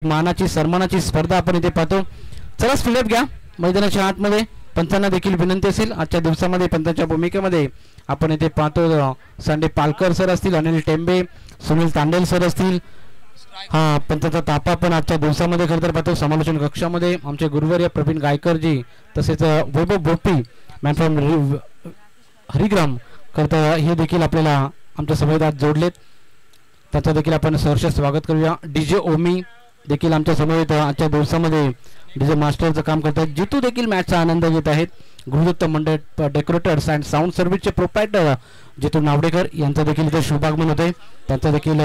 मानाची सन्मानाची स्पर्धा आपण इथे पाहतो. चला स्पीडअप घ्या मैदानाच्या आतमध्ये. पंचांना देखील विनंती असेल आजच्या दिवसामध्ये पंचांच्या भूमिकेमध्ये आपण इथे पाहतो संडे पालकर सर असतील, अनिल टेंबे, सुनील तांडेल सर असतील. हा पंचांचा तापा पण आजच्या दिवसामध्ये खरं तर पाहतो. समालोचन कक्षामध्ये आमचे गुरुवर्य प्रवीण गायकरजी तसेच वैभव बोपी मॅन फ्रॉम हरिग्राम खरं तर हे देखील आपल्याला आमच्या सभेत आज जोडलेत. त्याचं देखील आपण सहर्ष स्वागत करूया. डीजे ओमी देखील आमच्या समवेत आजच्या दिवसामध्ये डीजे मास्टरचं काम करतात. जितू देखील मॅचचा आनंद घेत आहेत. गृहदत्त मंडळ डेकोरेटर्स अँड साऊंड सर्व्हिसचे प्रोप्रायटर जितू नावडेकर यांचं देखील इथे शुभागमन होते. त्यांचं देखील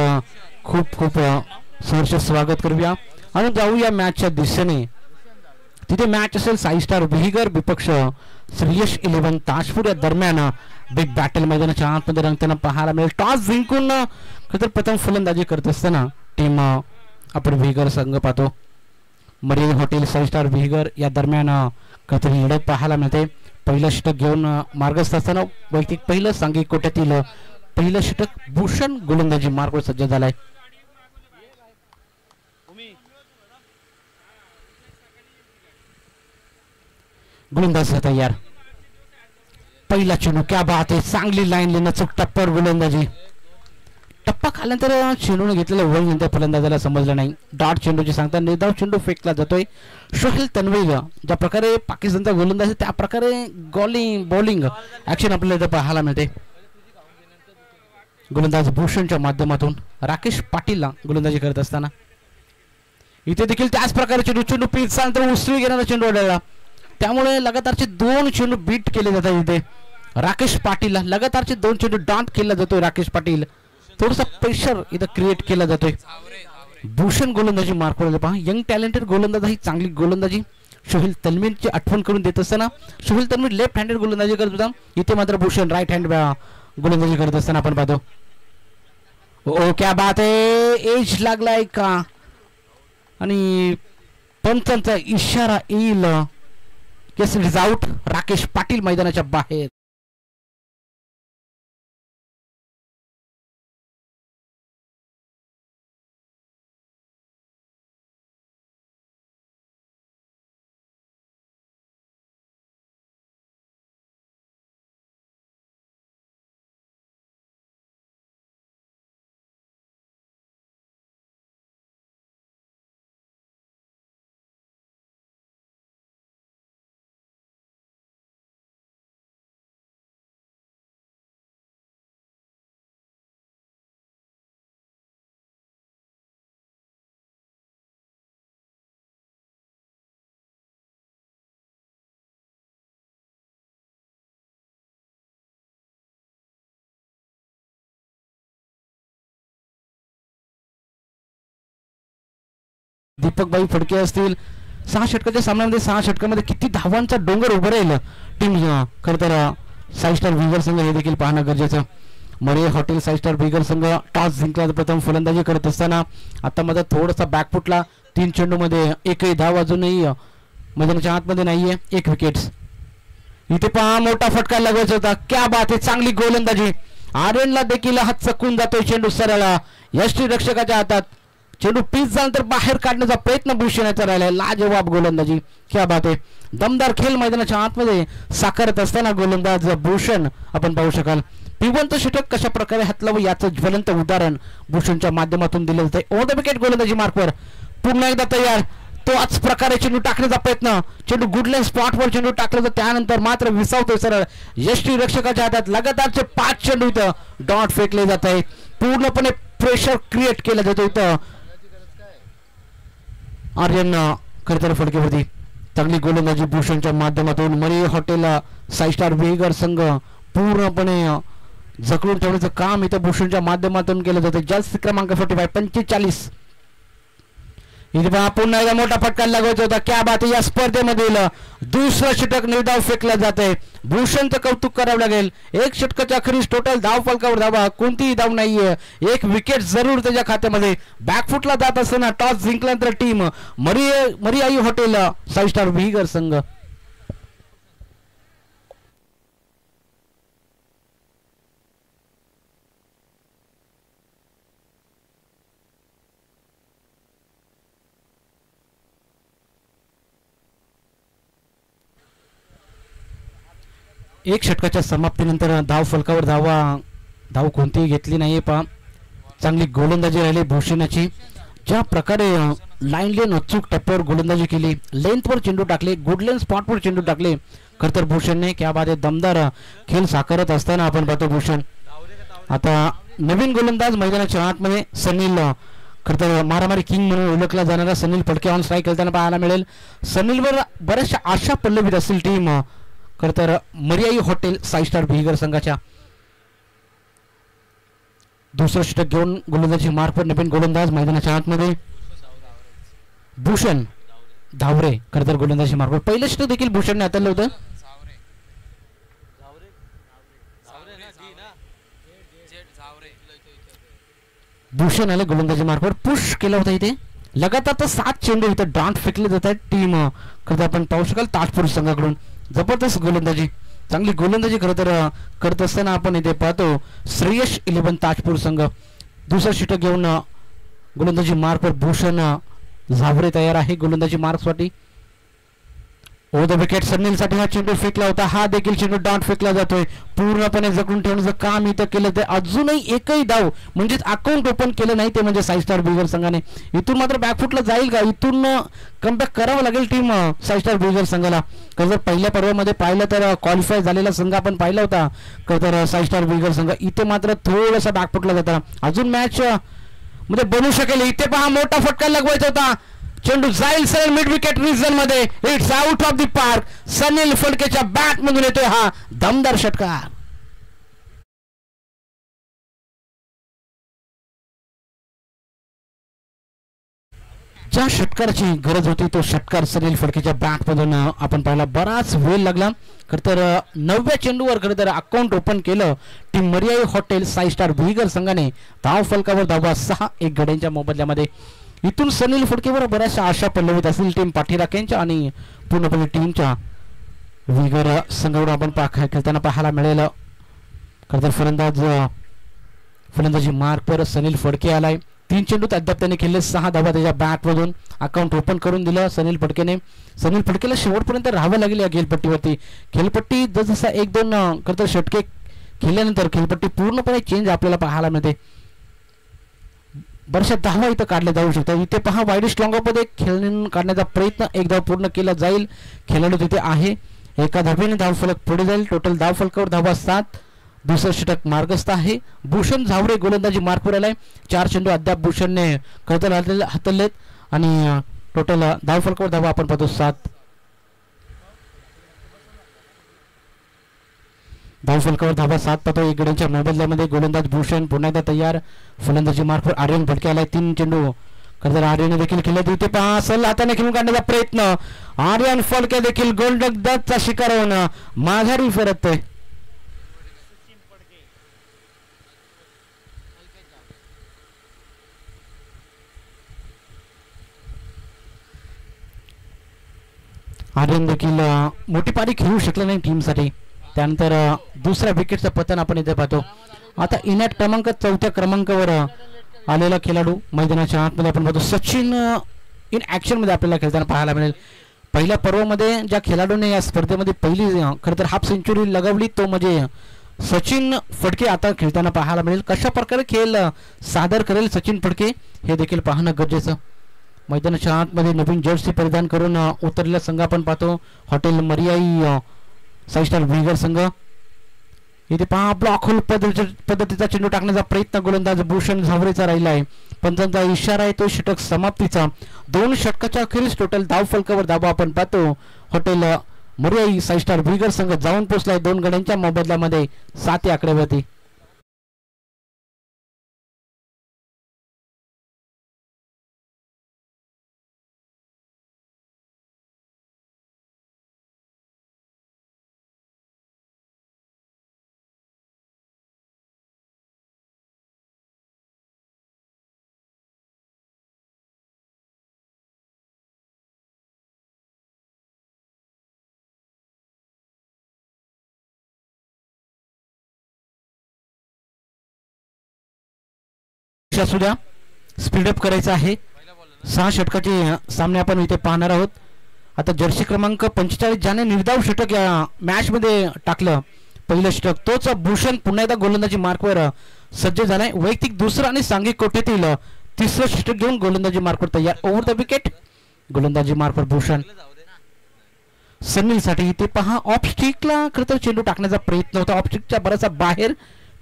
खूप खूप सहर्ष स्वागत करूया आणि जाऊया मॅचच्या दिशेने. तिथे मॅच असेल साई स्टार विहिगर विपक्ष श्रेयस 11 ताजपूर या दरम्यान बिग बॅटल मैदानाच्या आतमध्ये रंगताना पाहायला मिळेल. टॉस जिंकून खरं प्रथम फलंदाजी करत असताना टीम आपण विहिगर संघ पाहतो. मरीन हॉटेल साई स्टार विहिगर या दरम्यान काहीतरी लढत पाहायला मिळते. पहिलं षटक घेऊन मार्गस्थ असताना वैयक्तिक पहिलं सांघिक कोट्यातील पहिलं षटक भूषण गोलंदाजी मार्गवर सज्ज झालाय. गोलंदाज तयार. पहिला चेंडू क्या बात आहे. चांगली लाईन लेणं चुक टप्प्यावर गोलंदाजी. टप्पा खाल्यानंतर चेंडूने घेतलेलं वळण नंतर फलंदाजाला समजलं नाही. डॉट चेंडूची सांगता निर्धाव चेंडू फेकला जातोय. सोहेल तन्वीर ज्या प्रकारे पाकिस्तानचा गोलंदाज त्या प्रकारे बॉलिंग ऍक्शन आपल्याला पाहायला मिळते. गोलंदाज भूषणच्या माध्यमातून राकेश पाटीलला गोलंदाजी करत असताना इथे देखील त्याच प्रकारे चेंडू पिचनंतर उसळी घेणारा चेंडू आढळला. त्यामुळे लगातारचे 2 चेंडू बीट केले जातात. इथे राकेश पाटीलला लगातारचे 2 चेंडू डॉट केला जातोय. राकेश पाटील थोडासा प्रेशर इथं क्रिएट केला जातोय. भूषण गोलंदाजी मार्कवर पहा. यंग टॅलेंटेड गोलंदाज ही चांगली गोलंदाजी सोहेल तन्वीरची आठवण करून देत असताना सोहेल तन्वीर लेफ्ट हँडेड गोलंदाजी करत होता. इथे मात्र भूषण राईट हँड गोलंदाजी करत असताना आपण पाहतो. ओ क्या बात आहे. एज लागलाय का आणि पंचांचा इशारा येईल. Case is out. Rakesh Patil मैदानाच्या बाहेर. दीपकबाई फडके असतील. 6 षटकाच्या सामन्यामध्ये 6 षटकामध्ये किती धावांचा डोंगर उभं राहील टीम खरं तर साई स्टार विगर संघ हे देखील पाहणं गरजेचं. मरे हॉटेल साई स्टार विगर संघ टॉस जिंकला प्रथम फलंदाजी करत असताना आता मध्ये थोडासा बॅकफुटला. 3 चेंडूमध्ये एकही धाव अजूनही मैदानाच्या आतमध्ये नाहीये. 1 विकेट्स. इथे पहा मोठा फटका लागायचा होता. क्या बात आहे. चांगली गोलंदाजी. आर्यनला देखील हात चकून जातोय चेंडू सरळा यष्टी रक्षकाच्या हातात. चेंडू पीच झाल्यानंतर बाहेर काढण्याचा प्रयत्न भूषणाचा राहिलाय. लाजवाब गोलंदाजी. क्या बात आहे. दमदार खेळ मैदानाच्या आतमध्ये साकारत असताना गोलंदाज भूषण आपण पाहू शकाल. पिवंत षटक कशा प्रकारे हातलावं याचं ज्वलंत उदाहरण भूषणच्या माध्यमातून दिलं जाते. ओव्हर द विकेट गोलंदाजी मार्कवर पुन्हा एकदा तयार. तोच प्रकारे चेंडू टाकण्याचा प्रयत्न. चेंडू गुडलेन स्पॉटवर चेंडू टाकला तर त्यानंतर मात्र विसावतोय सरळ यष्टी रक्षकाच्या हातात. लगातारचे 5 चेंडू इथं डॉट फेकले जात आहे. पूर्णपणे प्रेशर क्रिएट केलं जातो इथं. आर्यन खरं तर फडकेवरती चांगली गोलंदाजी भूषणच्या माध्यमातून. मरी हॉटेल साई स्टार विहिगर संघ पूर्णपणे जखडून ठेवण्याचं काम इथं भूषणच्या माध्यमातून केलं जातं. जस्ट क्रमांक 45. इथे पुन्हा एकदा मोठा फटका लागायचा होता. क्या बात. या स्पर्धेमधील दुसरं षटक निर्धाव फेकलं जात आहे. भूषणचं कौतुक करावं लागेल. 1 षटकाच्या अखेरीस टोटल धाव फलकावर धावा कोणतीही धाव नाहीये. 1 विकेट जरूर त्याच्या खात्यामध्ये. बॅकफुटला जात असताना टॉस जिंकल्यानंतर team Mariyai hotel Sai star विहिगर संघ एक षटकाच्या समाप्तीनंतर धाव फलकावर धाव कोणतीही घेतली नाहीये पहा. चांगली गोलंदाजी राहिली भूषणाची. ज्या प्रकारे लाईन लेन अचूक टप्प्यावर गोलंदाजी केली, लेंथवर चेंडू टाकले, गुड लेन स्पॉटवर चेंडू टाकले खरं तर भूषणने. क्या बाद आहे, दमदार खेळ साकारत असताना आपण पाहतो भूषण. आता नवीन गोलंदाज मैदानाच्या आतमध्ये सनील, खरं तर मारामारी किंग म्हणून ओळखला जाणारा सनील फडके ऑन स्ट्राईक खेळताना पाहायला मिळेल. सनीलवर बऱ्याचशा आशा पल्लवीत असेल टीम खरं तर मर्याई हॉटेल 5 स्टार बिगर संघाच्या. दुसरं षटक घेऊन गोलंदाजी मार्फत नवीन गोलंदाज मैदानाच्या आतमध्ये भूषण धावरे खरं तर गोलंदाजी मार्फत. पहिलं षटक देखील भूषणने हाताळलं होतं. भूषण आले गोलंदाजी मार्फत, पुश केला होता इथे. लगातार तर 7 चेंडू इथे डांट फेकले जात आहेत टीम खरं तर आपण पाहू शकाल ताजपूर संघाकडून. जबरदस्त गोलंदाजी, चांगली गोलंदाजी खरं तर करत असताना आपण इथे पाहतो श्रेयश 11 ताजपूर संघ. दुसरं षटक घेऊन गोलंदाजी मार्फत भूषण झावरे तयार आहे गोलंदाजी मार्कसाठी. ओव्हर द विकेट सनीलसाठी हा चेंडू फेकला होता. हा देखील चेंडू डाऊन फेकला जातोय. पूर्णपणे जखून ठेवण्याचं काम इथं केलं ते अजूनही एकही धाव म्हणजेच अकाउंट ओपन केलं नाही ते म्हणजे 5 स्टार बिगर संघाने. इथून मात्र बॅकफुटला जाईल का, इथून कमबॅक करावं लागेल टीम 5 स्टार बिगर संघाला. जर पहिल्या पर्वामध्ये पाहिलं तर क्वालिफाय झालेला संघ आपण पाहिला होता तर 5 स्टार बिगर संघ. इथे मात्र थोडासा बॅकफुटला जाताना अजून मॅच मध्ये बनू शकेल. इथे पहा मोठा फटका लगवायचा होता, चेंडू जाईल सरळ मिड विकेट रिजन मध्ये. It's out of the park. Sunil फडकेच्या बॅट मधून येतोय हा दमदार षटकार. ज्या षटकाराची गरज होती तो षटकार सनील फडकेच्या बॅट मधून आपण पाहिला. बराच वेळ लागला खरं तर 9व्या चेंडूवर खरं तर अकाउंट ओपन केलं टीम मर्याई हॉटेल 5 स्टार बिगर संघाने. धाव फलकावर धावा 6-1 गड्यांच्या मोबदल्यामध्ये. इथून सनील फडकेवर बऱ्याचशा आशा पल्लवीत असतील टीम पाठीराख्यांच्या आणि पूर्णपणे टीमच्या विगर संघावर आपण खेळताना पाहायला मिळेल. खरं तर फलंदाजी मार्कवर सनील फडके आलाय. 3 चेंडू अद्याप त्याने खेळले, 6 धावा त्याच्या बॅटमधून. अकाउंट ओपन करून दिलं सनील फडकेने. सनील फडकेला शेवटपर्यंत राहावं लागेल या खेळपट्टीवरती. खेळपट्टी जसं 1-2 खरं तर षटके खेळल्यानंतर खेळपट्टी पूर्णपणे चेंज आपल्याला पाहायला मिळते. बऱ्याचशा धावा इथं काढल्या जाऊ शकतात. इथे पहा वाईड स्ट्रॉंग मध्ये खेळून काढण्याचा प्रयत्न, एक धाव पूर्ण केला जाईल. खेळाडू तिथे आहे, एका धावेने धाव फलक पुढे जाईल. टोटल धाव फलकावर धावा 7. दुसरं षटक मार्गस्थ आहे. भूषण झावरे गोलंदाजी मार्कवर आलाय. 4 चेंडू अद्याप भूषणने खरं हाताळलेत आणि टोटल धाव फलकावर धावा आपण पाहतो 7. धाव फलकावर धावा 7 पाहतो. 1 गड्यांच्या मोबदल्यामध्ये गोलंदाज भूषण पुन्हा एकदा तयार. फलंदाजी मार्फत आर्यन फडके आलाय. 3 चेंडू खरं तर आर्यन देखील खेळले. तिथे पहा सल हाताने खेळून काढण्याचा प्रयत्न. आर्यन फडके देखील गोलंदाजचा शिकार होऊन माघारी फिरतोय. आर्यन देखील मोठी पारी खेळू शकला नाही टीमसाठी. त्यानंतर दुसऱ्या विकेटचं पतन आपण इथे पाहतो. आता इनॅट क्रमांक 4थ्या क्रमांकावर आलेला खेळाडू मैदानाच्या आतमध्ये आपण पाहतो सचिन इन ॲक्शन मध्ये आपल्याला खेळताना पाहायला मिळेल. पहिल्या पर्वामध्ये ज्या खेळाडूने या स्पर्धेमध्ये पहिली खरं तर हाफ सेंचुरी लगावली तो म्हणजे सचिन फडके आता खेळताना पाहायला मिळेल. कशा प्रकारे खेळ सादर करेल सचिन फडके हे देखील पाहणं गरजेचं. मैदानाच्या आतमध्ये नवीन जर्सी परिधान करून उतरलेला संघ आपण पाहतो हॉटेल मर्याई 5 स्टार बिगर संघ. इथे पहा ब्लॉक होल पद्धतीचा चेंडू टाकण्याचा प्रयत्न गोलंदाज भूषण झावरेचा राहिला आहे. पंचांचा इशारा आहे तो षटक समाप्तीचा. 2 षटकाच्या अखेरीस टोटल धाव फलकावर धावा आपण पाहतो हॉटेल मर्याई 5 स्टार बिगर संघ जाऊन पोहोचलाय 2 गड्यांच्या मोबदल्यामध्ये 7 या आकड्यावरती. असू द्या, स्पीडअप करायचं आहे. 6 षटकाचे सामने आपण इथे पाहणार आहोत. आता जर्सी क्रमांक 45 ज्याने निर्धाव षटक या मॅच मध्ये टाकलं पहिलं षटक, तोच भूषण पुन्हा एकदा गोलंदाजी मार्कवर सज्ज झालाय. वैयक्तिक दुसरं आणि सांघिक कोठेतील तिसरं षटक घेऊन गोलंदाजी मार्कवर तयार. ओव्हर द विकेट गोलंदाजी मार्कवर भूषण. सनील साठी इथे पहा ऑफ स्टिकला खरं चेंडू टाकण्याचा प्रयत्न होता, ऑफ स्टिकच्या बराचसा बाहेर,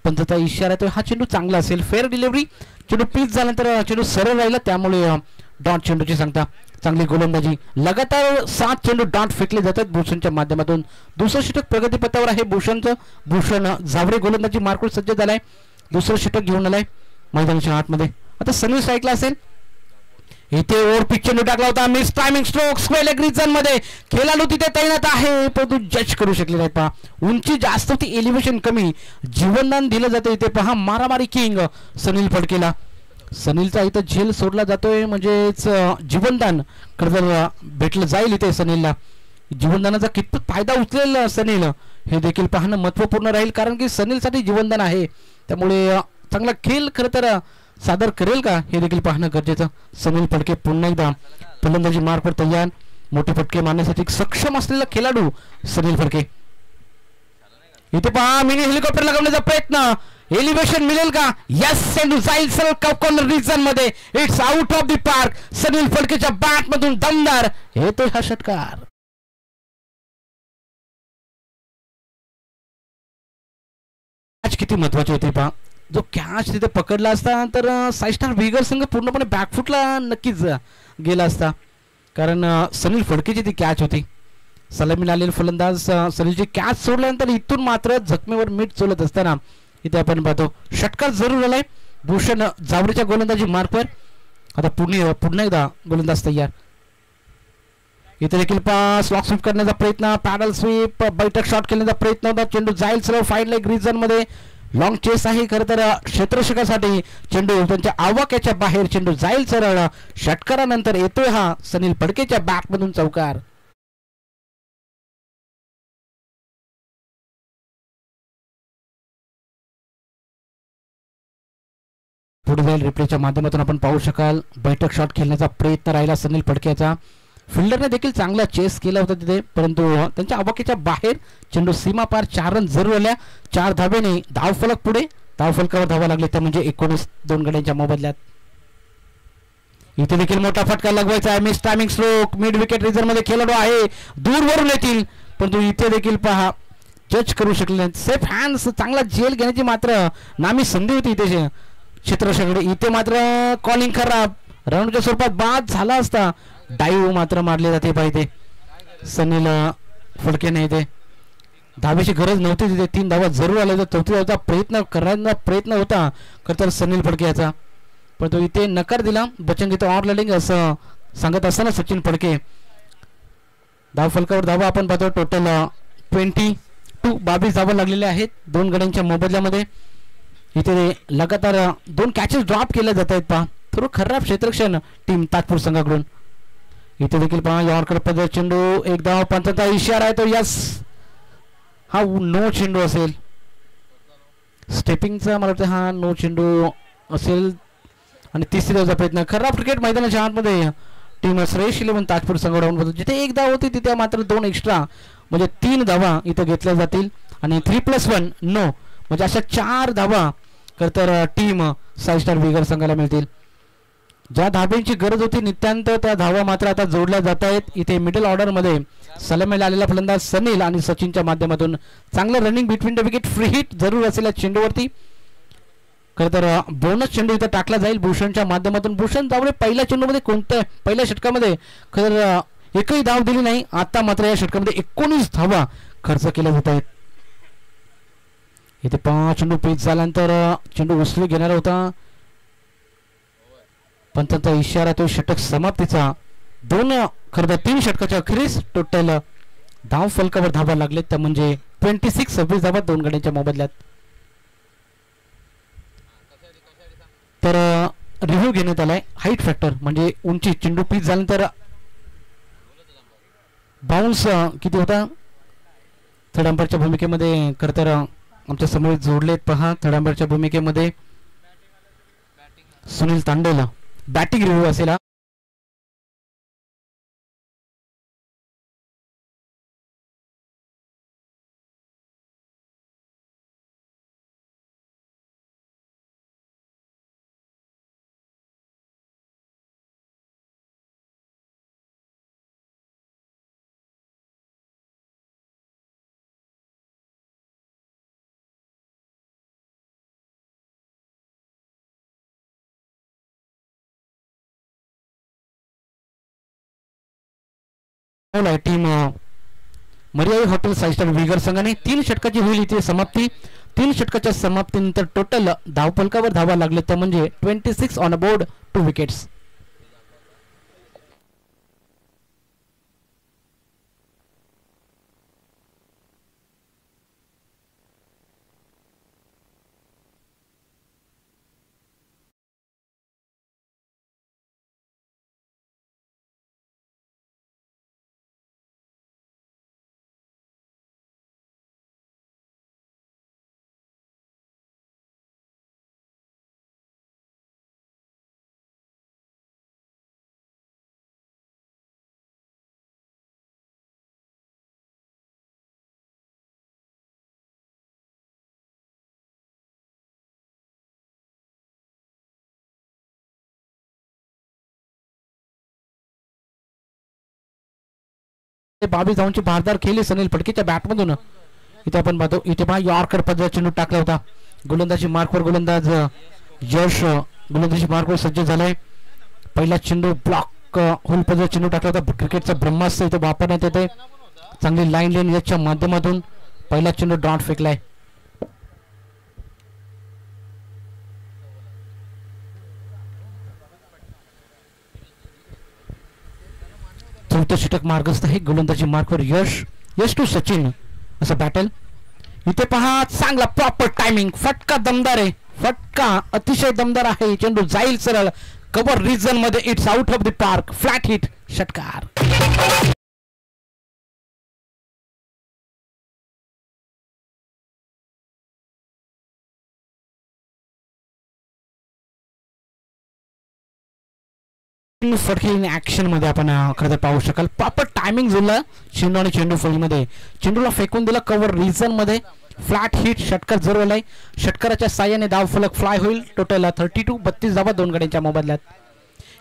पण त्याचा इशारा तो हा चेंडू चांगला असेल. फेअर डिलिव्हरी, चेंडू पिच झाल्यानंतर चेंडू सरळ राहिला, त्यामुळे डॉट चेंडूची सांगता. चांगली गोलंदाजी, लगातार 7 चेंडू डॉट फेकले जातात भूषणच्या माध्यमातून. दुसरं षटक प्रगतीपथावर आहे भूषणचं. भूषण जावरे गोलंदाजी मार्कवर सज्ज झालाय, दुसरं षटक घेऊन आलाय मैदानाच्या आतमध्ये. आता सनील स्ट्राईकला असेल, इथे ओव्हर पिच चेंडू टाकला होता, mistiming stroke, square leg region मध्ये खेळाडू तिथे तैनात आहे, परंतु जज करू शकले नाहीत. पहा उंची जास्त होती, एलिव्हेशन कमी, जीवनदान दिलं जातं. इथे पहा मारामारी किंग सनील फडकेला. सनीलचा इथं झेल सोडला जातोय, म्हणजेच जीवनदान खरं भेटलं जाईल इथे सनीलला. जीवनदानाचा कितपत फायदा उचलेल सनील हे देखील पाहणं महत्त्वपूर्ण राहील, कारण की सनीलसाठी जीवनदान आहे, त्यामुळे चांगला खेळ खरं तर सादर करेल का हे देखील पाहणं गरजेचं. सनील फडके पुन्हा एकदा फलंदाजी मार्कवर तयार. मोठे फटके मारण्यासाठी सक्षम असलेला खेळाडू सनील फडके. इथे पहा मिनी हेलिकॉप्टर लगावण्याचा प्रयत्न, एलिव्हेशन मिळेल का? यस, चेंडू जाईल सरळ कॉर्नर रिजन मध्ये. It's out of the park. Sunil फडकेच्या बॅट मधून दमदार येतोय हा षटकार. मॅच किती महत्वाची होती पहा, जो कॅच तिथे पकडला असता तर 5 स्टार विगर संघ पूर्णपणे बॅकफुटला नक्कीच गेला असता, कारण सनील फडकेची ती कॅच होती. सलामीला आलेले फलंदाज सनीलची कॅच सोडल्यानंतर इथून मात्र जखमेवर मीठ चोलत असताना इथे आपण पाहतो षटकार जरूर आलाय भूषण जावरेच्या गोलंदाजी मार्कवर. आता पुन्हा एकदा गोलंदाज तयार. इथे देखील स्लॉक स्वीप करण्याचा प्रयत्न, पॅडल स्वीप, बैठक शॉट खेळण्याचा प्रयत्न होता. चेंडू जाईल सरळ फाईड लेग रिजन मध्ये. लॉंग चेस आहे खरं तर क्षेत्ररक्षकासाठी. चेंडू त्यांच्या आवाक्याच्या बाहेर, चेंडू जाईल सरळ. षटकारानंतर येतोय हा सनील फडकेच्या बॅट मधून चौकार. पुढे जाईल रिप्लेच्या माध्यमातून आपण पाहू शकाल, बैठक शॉट खेळण्याचा प्रयत्न राहिला सनील फडकेचा. फिल्डरने देखील चांगला चेस केला होता तिथे, परंतु त्यांच्या आवाक्याच्या बाहेर. चेंडू सीमा पार. 4 रन जरूर आल्या. 4 धावेने धावफलक पुढे. धावफलकावर धावा लागले त्या म्हणजे 19 2 गड्यांच्या मोबदल्यात. इथे देखील मोठा फटका लगवायचा आहे. Mistiming stroke, mid wicket region मध्ये खेळाडू आहे, दूरवरून येतील, परंतु इथे देखील पहा जज करू शकले नाहीत. सेफ हँड्स, चांगला झेल घेण्याची मात्र नामी संधी होती इथे क्षेत्ररक्षकाकडे. इथे मात्र कॉलिंग खराब, रनच्या स्वरूपात बाद झाला असता. डाईव्ह मात्र मारले जाते पाहिजे सनील फडकेने. इथे धावेची गरज नव्हती, तिथे 3 धावा जरूर आल्या होत्या. 4थी धावाचा प्रयत्न होता खरं तर सनील फडके याचा, पण तो इथे नकार दिला. बचन इथं ऑर लडिंग असं सांगत असताना सचिन फडके. धाव फलकावर धावा आपण पाहतो टोटल 22 धावा लागलेल्या आहेत 2 गड्यांच्या मोबदल्यामध्ये. इथे लगातार 2 कॅचेस ड्रॉप केल्या जात आहेत. पहा थोडं खराब क्षेत्ररक्षण टीम तात्पूर संघाकडून. इथे देखील पहा यॉर्कर पद्धत चेंडू, एक धाव, पंचाचा इशारा आहे तो यस, हा नो चेंडू असेल. स्टेपिंगचा मला वाटतं हा नो चेंडू असेल. आणि 3री धावचा प्रयत्न. खराब क्रिकेट मैदानाच्या आतमध्ये टीम श्रेयस 11 ताजपूर संघाकडून बघतो. जिथे 1 धाव होती तिथे मात्र 2 एक्स्ट्रा म्हणजे 3 धावा इथं घेतल्या जातील. आणि 3+1 नो म्हणजे अशा 4 धावा तर टीम 5 स्टार विगर संघाला मिळतील. ज्या धाब्यांची गरज होती नित्यांत त्या धावा मात्र आता जोडल्या जात आहेत. इथे मिडल ऑर्डर मध्ये सलामीला आलेला फलंदाज सनील आणि सचिनच्या माध्यमातून चांगलं running between the wicket. Free hit जरूर असेल चेंडूवरती. खरं तर बोनस चेंडू इथं टाकला जाईल भूषणच्या माध्यमातून. भूषण जावरे पहिल्या चेंडूमध्ये पहिल्या षटकामध्ये खरं एकही धाव दिली नाही. आता मात्र या षटकामध्ये 19 धावा खर्च केल्या जात आहेत. इथे 5 चेंडू पिच झाल्यानंतर चेंडू उचलून घेणार होता, पण त्यांचा इशारा तो षटक समाप्तीचा. 2 खरं तर 3 षटकाच्या अखेरीस टोटल धाव फलकावर धावा लागलेत त्या म्हणजे 26 धावा 2 गड्यांच्या मोबदल्यात. तर रिव्ह्यू घेण्यात आलाय हाईट फॅक्टर म्हणजे उंची. चेंडू पिच झाल्यानंतर बाउन्स किती होता थर्ड अंपायरच्या भूमिकेमध्ये खरं तर आमच्या समोर जोडलेत. पहा थर्ड अंपायरच्या भूमिकेमध्ये सुनील तांडेल. बॅटिंग रिव्ह्यू असेल. टीम मर्याई हॉटेल 5 स्टार विगर संघाने 3 षटकाची होईल इथे समाप्ती. 3 षटकाच्या समाप्तीनंतर टोटल धावफलकावर धावा लागले तर म्हणजे 26 ऑन बोर्ड 2 विकेट्स. बाबी धावांची भारदार खेळली सनील फडकेच्या बॅटमधून. इथे आपण पाहतो इथे पहा यॉर्कर पद्धतीचा चेंडू टाकला होता. गोलंदाजी मार्कवर गोलंदाज यश गोलंदाजी मार्कवर सज्ज झालाय. पहिला चेंडू ब्लॉक होल पद्धतीचा चेंडू टाकला होता. क्रिकेटचा ब्रह्मास्त्र इथे वापरण्यात येते. चांगली लाईन लेन याच्या माध्यमातून पहिला चेंडू डॉट फेकलाय. चौथं षटक मार्गस्थ आहे. गोलंदाजी मार्कवर यश टू सचिन असं बॅटल. इथे पहा चांगला प्रॉपर टायमिंग. फटका दमदार आहे. फटका अतिशय दमदार आहे. चेंडू जाईल सरळ कव्हर रिजन मध्ये. It's out of the park. Flat hit षटकार. फटके ऍक्शन मध्ये आपण खरं तर पाहू शकाल. प्रॉपर टायमिंग जुळलं चेंडू आणि चेंडू फळीमध्ये. चेंडूला फेकून दिला कव्हर रिजन मध्ये. फ्लॅट हिट षटकार जरवलाय. षटकाराच्या साह्याने धाव फलक फ्लाय होईल. टोटल 32 धावा 2 गड्यांच्या मोबदल्यात.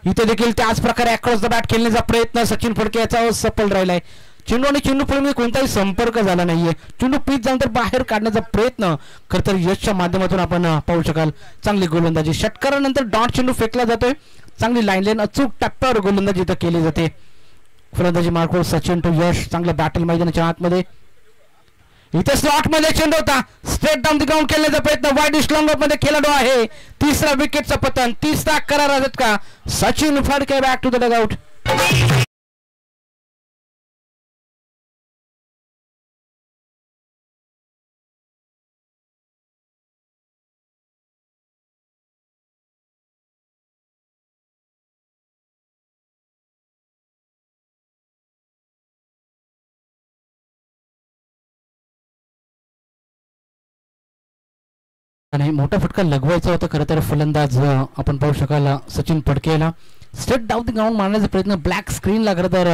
इथे देखील त्याच प्रकारे अक्रॉस द बॅट खेळण्याचा प्रयत्न सचिन फडके याचा सफल राहिलाय. चेंडू आणि चेंडू फळीमध्ये कोणताही संपर्क झाला नाहीये. चेंडू पीच जाऊन तर बाहेर काढण्याचा प्रयत्न खरं तर यशच्या माध्यमातून आपण पाहू शकाल. चांगली गोलंदाजी. षटकारानंतर डॉट चेंडू फेकला जातोय. चांगली लाईन लेन अचूक टप्प्यावर गोलंदाजी इथं केली जाते. फलंदाजी मार्कवर सचिन टू यश. चांगला बॅटल मैदानाच्या आतमध्ये. इथे स्लॉट मध्ये चेंडू होता. स्ट्रेट डाऊन द ग्राउंड खेळण्याचा प्रयत्न. वाईड लॉंग ऑफ मध्ये खेळाडू आहे. तिसरा विकेटचं पतन. 30रा करार झटका. Sachin Phadke back to the dugout. आणि मोठा फटका लगवायचा होता खरं तर फलंदाज आपण पाहू शकाल सचिन फडकेला. स्ट्रेट डाऊन द ग्राउंड मारण्याचा प्रयत्न. ब्लॅक स्क्रीनला खरं तर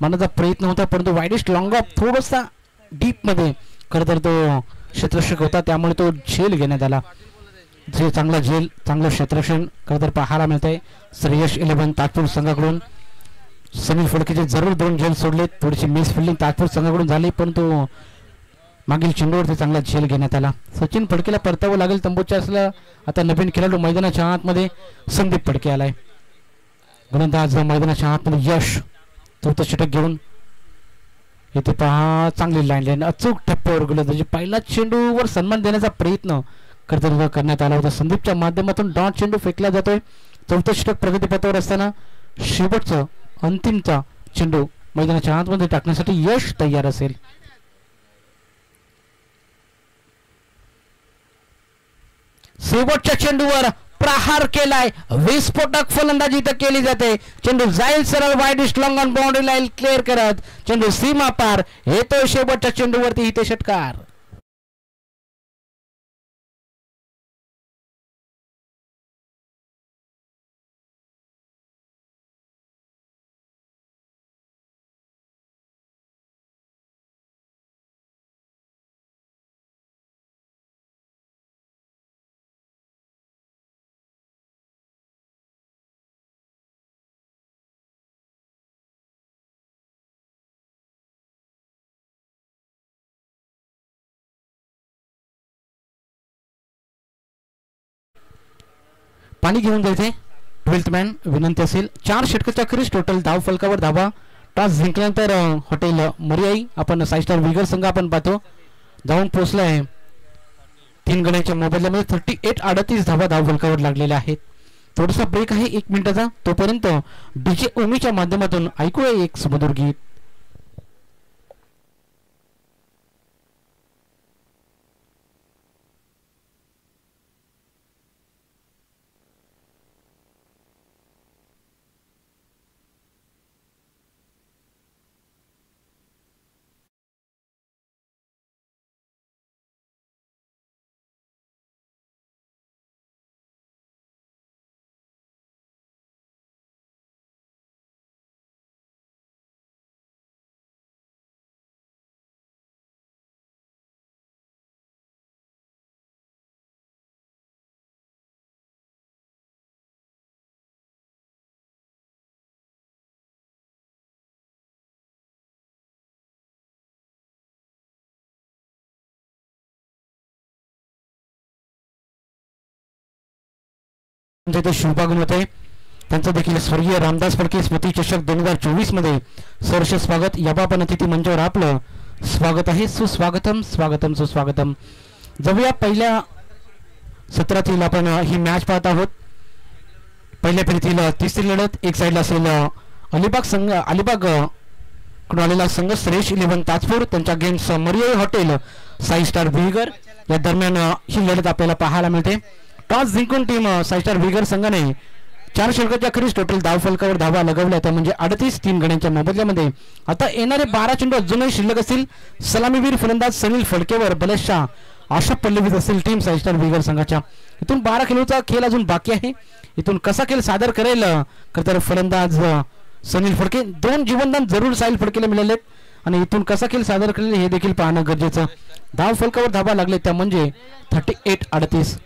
मारण्याचा प्रयत्न होता परंतु वाईडेस्ट लॉंग ऑफ थोडासा डीप मध्ये खरं तर तो क्षेत्ररक्षक होता त्यामुळे तो झेल घेण्यात आला. जे चांगलं क्षेत्ररक्षण खरं तर पाहायला मिळतंय. श्रेयस 11 ताजपूर संघाकडून. सनील फडकेचे जरूर 2 झेल सोडले. थोडीशी मिस फिल्डिंग ताजपूर संघाकडून झाली परंतु मागील चेंडूवरती चांगला झेल घेण्यात आला. सचिन फडकेला परतावं लागेल तंबूच्या असला. आता नवीन खेळाडू मैदानाच्या आतमध्ये संदीप फडके आलाय. गोलंदाज मैदानाच्या आतमध्ये यश. चौथं षटक घेऊन इथे पहा चांगली लाईन लाईन अचूक टप्प्यावर गोलंदाजी. पहिला चेंडूवर सन्मान देण्याचा प्रयत्न करण्यात आला होता. संदीपच्या माध्यमातून डॉट चेंडू फेकला जातोय. चौथं षटक प्रगतीपथावर असताना शेवटचा अंतिमचा चेंडू मैदानाच्या आतमध्ये टाकण्यासाठी यश तयार असेल. शेवटच्या चेंडूवर प्रहार केलाय. विस्फोटक फलंदाजी इथं केली जाते. चेंडू जाईल सरळ widest long on boundary line clear करत. चेंडू सीमा पार येतोय शेवटच्या चेंडूवरती इथे षटकार. पाणी घेऊन जायचे 12th मॅन विनंती असेल. 4 षटकाच्या अखेरीस टोटल धाव फलकावर धावा टॉस जिंकल्यानंतर हॉटेल मरियाई आपण 5 स्टार विगर संघ आपण पाहतो जाऊन पोहोचलाय 3 गड्यांच्या मोबदल्यामध्ये 38-38 धावा धावफलकावर लागलेल्या आहेत. थोडासा ब्रेक आहे 1 मिनिटाचा, तोपर्यंत डीजे ओमीच्या माध्यमातून ऐकूया एक सुमधुर गीत. ते शुभागमन होते त्यांचं देखील स्वर्गीय रामदास फडके स्मृती चषक 2024 मध्ये सहर्ष स्वागत. याबाबत अतिथी मंचावर आपलं स्वागत आहे. सुस्वागतम स्वागतम सुस्वागतम. जाऊया पहिल्या सत्रातील आपण ही मॅच पाहत आहोत. पहिल्या फेरीतील तिसरी लढत एक साईडला असेल अलिबाग संघ अलिबाग कडून आलेला संघ श्रेष्ठ 11 ताजपूर त्यांच्या games Mariyai hotel 5 star vigour या दरम्यान ही लढत आपल्याला पाहायला मिळते. टॉस जिंकून टीम 5 स्टार विगर संघाने 4 षटकाच्या अखेरीस टोटल धावफलकावर धावा लगवल्या त्या म्हणजे 38 गड्यांच्या मोबदल्यामध्ये. आता येणारे 12 चेंडू अजूनही शिल्लक असतील. सलामीवीर फलंदाज सनील फडकेवर बलशा आशा पल्लवीत असेल टीम 5 स्टार विगर संघाच्या. इथून 12 खेळूचा खेळ अजून बाकी आहे. इथून कसा खेळ सादर करेल तर फलंदाज सनील फडके 2 जीवनदान जरूर साहिल फडकेला मिळाले आणि इथून कसा खेळ सादर करेल हे देखील पाहणं गरजेचं. धावफलकावर धावा लागले त्या म्हणजे 38-38.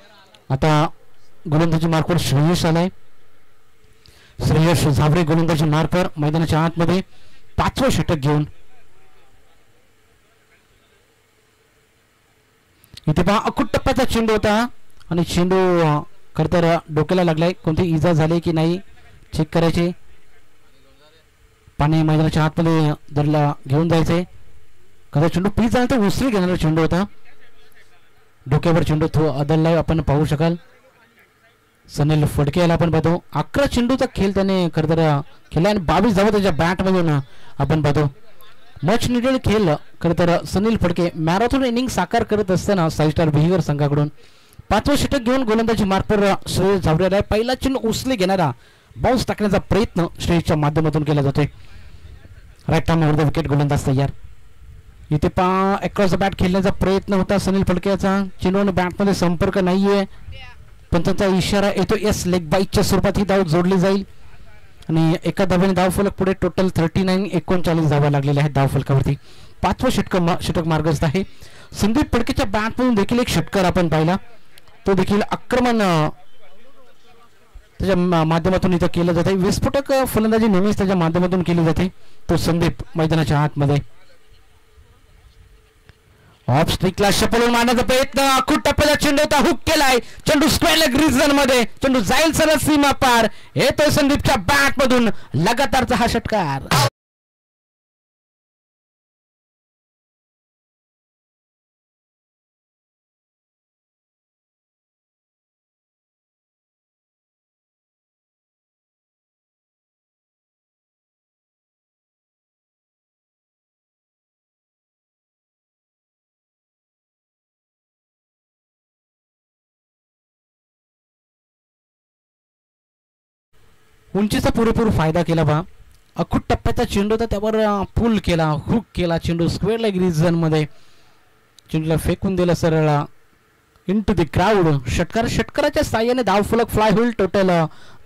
आता गोलंदाजी मार्कवर श्रेयश आलाय. श्रेयश झाबरे गोलंदाजी मार्कवर मैदानाच्या आतमध्ये 5वं षटक घेऊन. इथे पहा अकुट टप्प्याचा चेंडू होता आणि चेंडू खरतर डोक्याला लागलाय. कोणती इजा झाली की नाही चेक करायचे. पाणी मैदानाच्या आतमध्ये दरला घेऊन जायचे. कदा चेंडू पीच झाला तर उसरी घेणारा चेंडू होता. डोक्यावर चेंडू तो अदललाय आपण पाहू शकाल. सनील फडके याला आपण पाहतो 11 चेंडूचा खेळ त्याने खरतर खेळला आणि 22 धावा त्याच्या बॅटमधून आपण पाहतो. मच निडेड खेळ खरतर सनील फडके मॅरेथॉन इनिंग साकार करत असताना 5 स्टार विगर संघाकडून 5वं षटक घेऊन गोलंदाजी मार्कवर श्रेयस झाबरे. पहिला चेंडू उचले घेणारा बाउन्स टाकण्याचा प्रयत्न श्रेयसच्या माध्यमातून केला जातोय. राईट टाइमवर विकेट गोलंदाज तयार. इथे पहा अक्रॉस द बॅट खेळण्याचा प्रयत्न होता सनील फडकेचा. चेंडूने बॅटमध्ये संपर्क नाहीये पण त्यांचा इशारा येतो यस लेग बाईकच्या स्वरूपात ही धाव जोडली जाईल आणि एका धावेने धावफलक पुढे टोटल 39-39 धावा लागलेल्या आहेत धावफलकावरती. 5वं षटक मार्गस्थ आहे. संदीप फडकेच्या बॅटमधून देखील एक षटकार आपण पाहिला. तो देखील आक्रमण त्याच्या माध्यमातून इथं केलं जाते. विस्फोटक फलंदाजी नेहमीच त्याच्या माध्यमातून केली जाते. तो संदीप मैदानाच्या आतमध्ये ऑफ स्ट्रिकला शपलून मारण्याचा प्रयत्न. अखूट टप्प्याचा चेंडू होता हुक केलाय. चेंडू स्क्वेअर लेग रिजन मध्ये चेंडू जाईल सरळ सीमा पार. येतोय संदीपच्या बॅट मधून लगातारचा हा षटकार. उंचीचा पुरेपूर फायदा केला बा. अखूट टप्प्याचा चेंडू होता त्यावर पुल केला हुक केला. चेंडू स्क्वेअर लेग रिजन मध्ये चेंडूला फेकून दिला सरळ इंटू द क्राऊड. षटकाराच्या साह्याने धावफलक फ्लाय होईल. टोटल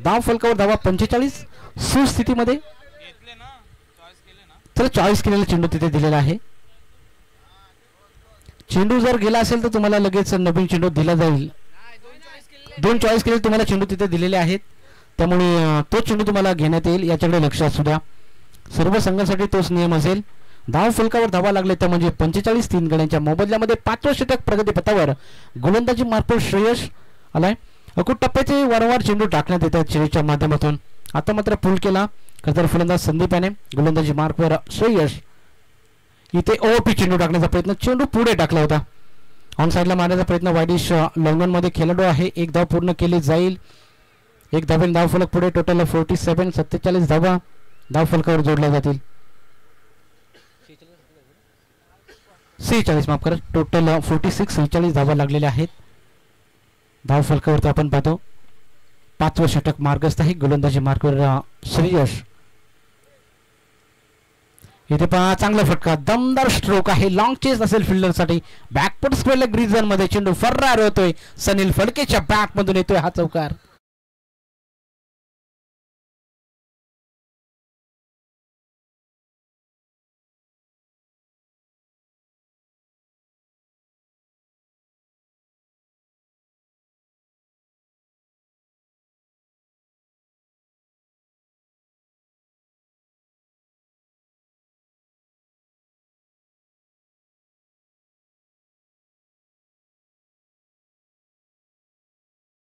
धावफलकावर धावा 45 सुस्थितीमध्ये. तर चॉईस केलेला चेंडू तिथे दिलेला आहे. चेंडू जर गेला असेल तर तुम्हाला लगेच नवीन चेंडू दिला जाईल. 2 चॉईस केलेले तुम्हाला चेंडू तिथे दिलेले आहेत त्यामुळे तो चेंडू तुम्हाला घेण्यात येईल याच्याकडे लक्ष असू द्या. सर्व संघांसाठी तोच नियम असेल. धावफलकावर धावा लागले तर म्हणजे 45 गड्यांच्या मोबदल्यामध्ये 5वं षटक प्रगतीपथावर गोलंदाजी मार्फत श्रेयस आलाय. अकुट टप्प्याचे वारंवार चेंडू टाकण्यात येतात श्रेयसच्या माध्यमातून. आता मात्र पुल केला खरं तर फलंदाज संदीप याने गोलंदाजी मार्कवर श्रेयस. इथे ओपी चेंडू टाकण्याचा प्रयत्न, चेंडू पुढे टाकला होता. ऑन साईडला मारण्याचा प्रयत्न, वायडिश लॉंगनमध्ये खेळाडू आहे. एक धाव पूर्ण केली जाईल. एक धावेने धाव फलक पुढे. टोटल 47, 47 धावा धाव फलकावर जोडल्या जातील. 46 माफ करा, टोटल 46 46 धावा लागलेल्या आहेत धाव फलकावरती. आपण पाहतो 5वं षटक मार्गस्थ आहे. गोलंदाजी मार्कवर श्रेयस. इथे पहा चांगला फटका, दमदार स्ट्रोक आहे. लॉंग चेस असेल फिल्डरसाठी. बॅकफुट स्क्वेअर लेग रिजन मध्ये चेंडू फर्रार होतोय. सनील फडकेच्या बॅक मधून येतोय हा चौकार.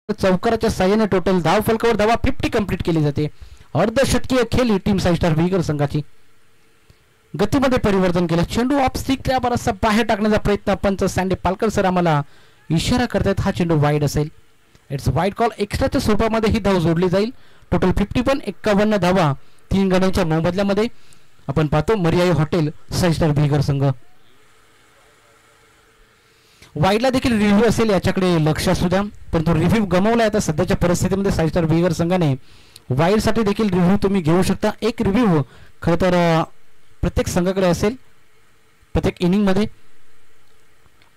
चौकाराच्या साह्याने टोटल धाव फलकावर धावा 50 कंप्लीट केली जाते. अर्धशतकीय खेळी टीम 5 स्टार विगर संघाची. गतीमध्ये परिवर्तन केलं. चेंडू ऑफ स्टिकला बराचसा बाहेर टाकण्याचा प्रयत्न. पंच सँडी पालकर सर आम्हाला इशारा करतात हा चेंडू वाईड असेल. It's wide call. एक्स्ट्राच्या स्वरूपामध्ये ही धाव जोडली जाईल. टोटल 51 51 धावा 3 गड्यांच्या मोबदल्यामध्ये. आपण पाहतो मर्याई हॉटेल 6 स्टार विगर संघ. वाईडला देखील रिव्ह्यू असेल याच्याकडे लक्ष असू द्या. पण तो रिव्ह्यू गमावला. आता सध्याच्या परिस्थितीमध्ये 6 स्टार विगर संघाने वाईडसाठी देखील रिव्ह्यू तुम्ही घेऊ शकता. एक रिव्ह्यू खरं तर प्रत्येक संघाकडे असेल प्रत्येक इनिंगमध्ये.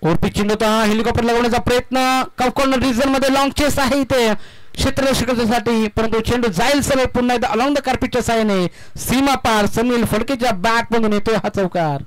ओरपी चेंडू हेलिकॉप्टर लागवण्याचा प्रयत्न. कॉर्नर रिजन मध्ये लॉंग चेस आहे इथे क्षेत्ररक्षकासाठी, परंतु चेंडू जाईल सगळे पुन्हा एकदा अलॉंग द कार्पेटच्या साहाय्याने सीमा पार. सनील फडकेच्या बॅट मधून येतोय हा चौकार.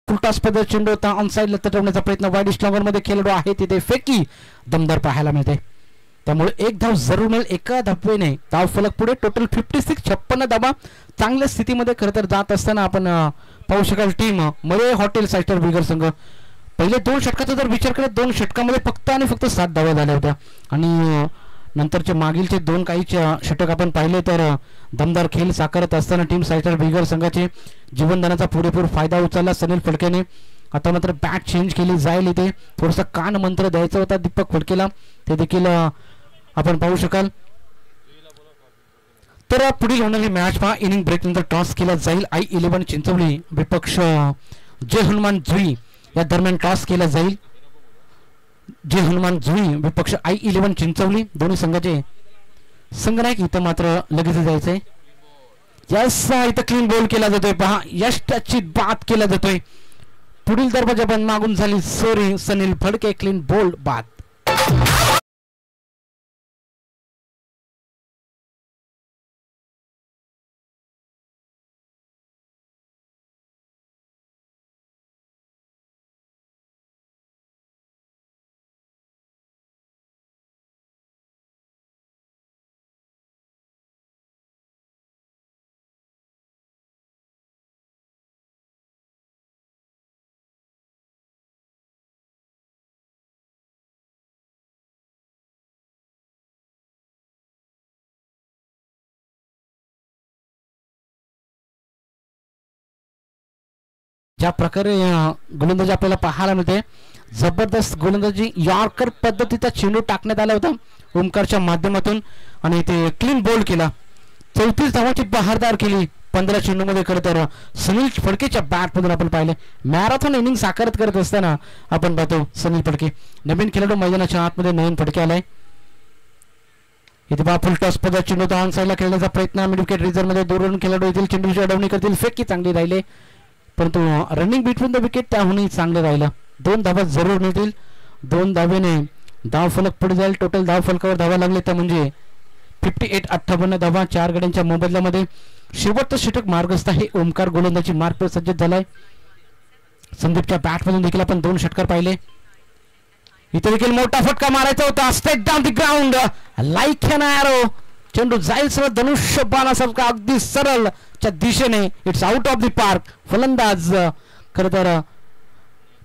फुलटॉसपद चेंडू होता. ऑन साईडला तटवण्याचा प्रयत्न. वाईड स्लॉंगर मध्ये खेळाडू आहे तिथे फेकी दमदार पाहायला मिळते. त्यामुळे एक धाव जरूर मिळेल. एका धावेने धाव फलक पुढे. टोटल 56 56 धावा चांगल्या स्थितीमध्ये खरं तर जात असताना आपण पाहू शकाल टीम मरे हॉटेल 6 स्टार विगर संघ. पहिले 2 षटकाचा जर विचार केला 2 षटकामध्ये फक्त आणि फक्त 7 धावा झाल्या होत्या. आणि नंतरचे मागीलचे 2 काही षटक आपण पाहिले तर दमदार खेळ साकारत असताना टीम 6 स्टार विगर संघाचे जीवनदानाचा पुरेपूर फायदा उचलला सनील फडकेने. आता मात्र बॅट चेंज केली जाईल. इथे थोडासा कान मंत्र द्यायचा होता दीपक फडकेला, ते देखील आपण पाहू शकाल. तर पुढील होणारी मॅच पहा. इनिंग ब्रेक नंतर टॉस केला जाईल. I11 चिंचवली विपक्ष जय हनुमान जुई या दरम्यान टॉस केला जाईल. जय हनुमान जुई विपक्ष I11 चिंचवली. दोन्ही संघाचे संघनायक इथं मात्र लगेच जायचंय. यस इथं क्लीन बॉल केला जातोय. पहा यश टचची बाद केला जातोय. पुढील दरवाजा बंद मागून झाली sorry. Sunil Phadke clean ball बाद. ज्या प्रकारे गोलंदाजी आपल्याला पाहायला मिळते, जबरदस्त गोलंदाजी, यॉर्कर पद्धतीचा चेंडू टाकण्यात आला होता ओमकारच्या माध्यमातून आणि ते क्लीन बोल्ड केला. 34 धावांची बहारदार केली 15 चेंडूमध्ये. खरं तर सुनील फडकेच्या बॅटमधून आपण पाहिले मॅरेथॉन इनिंग साकारत करत असताना आपण पाहतो सुनील फडके. नवीन खेळाडू मैदानाच्या आतमध्ये नवीन फडके आलाय. इथे बा फुल टॉस पदा चेंडू ऑन साईडला खेळण्याचा प्रयत्न, मिड विकेट रिझर्व मध्ये दोन खेळाडू येथील चेंडूची अडवणी करतील. फेकी चांगली राहिले परंतु रनिंग बिटवीन द विकेट त्याहूनही चांगलं राहिलं. 2 धावा जरूर मिळतील. 2 धावेने धाव फलक पुढे जाईल. टोटल धाव फलकावर धावा लागले त्या म्हणजे 58-58 धावा 4 गड्यांच्या मोबदल्यामध्ये. शेवटचं षटक मार्गस्थ आहे. ओमकार गोलंदाजी मार्ग सज्ज झालाय. संदीपच्या बॅटमधून देखील आपण 2 षटकार पाहिले. इथे देखील मोठा फटका मारायचा होता. Straight down the ground like an arrow. चेंडू जाईल सरळ धनुष्य बाणासारखा अगदी सरळ च्या दिशेने. It's out of the park. फलंदाज खरं तर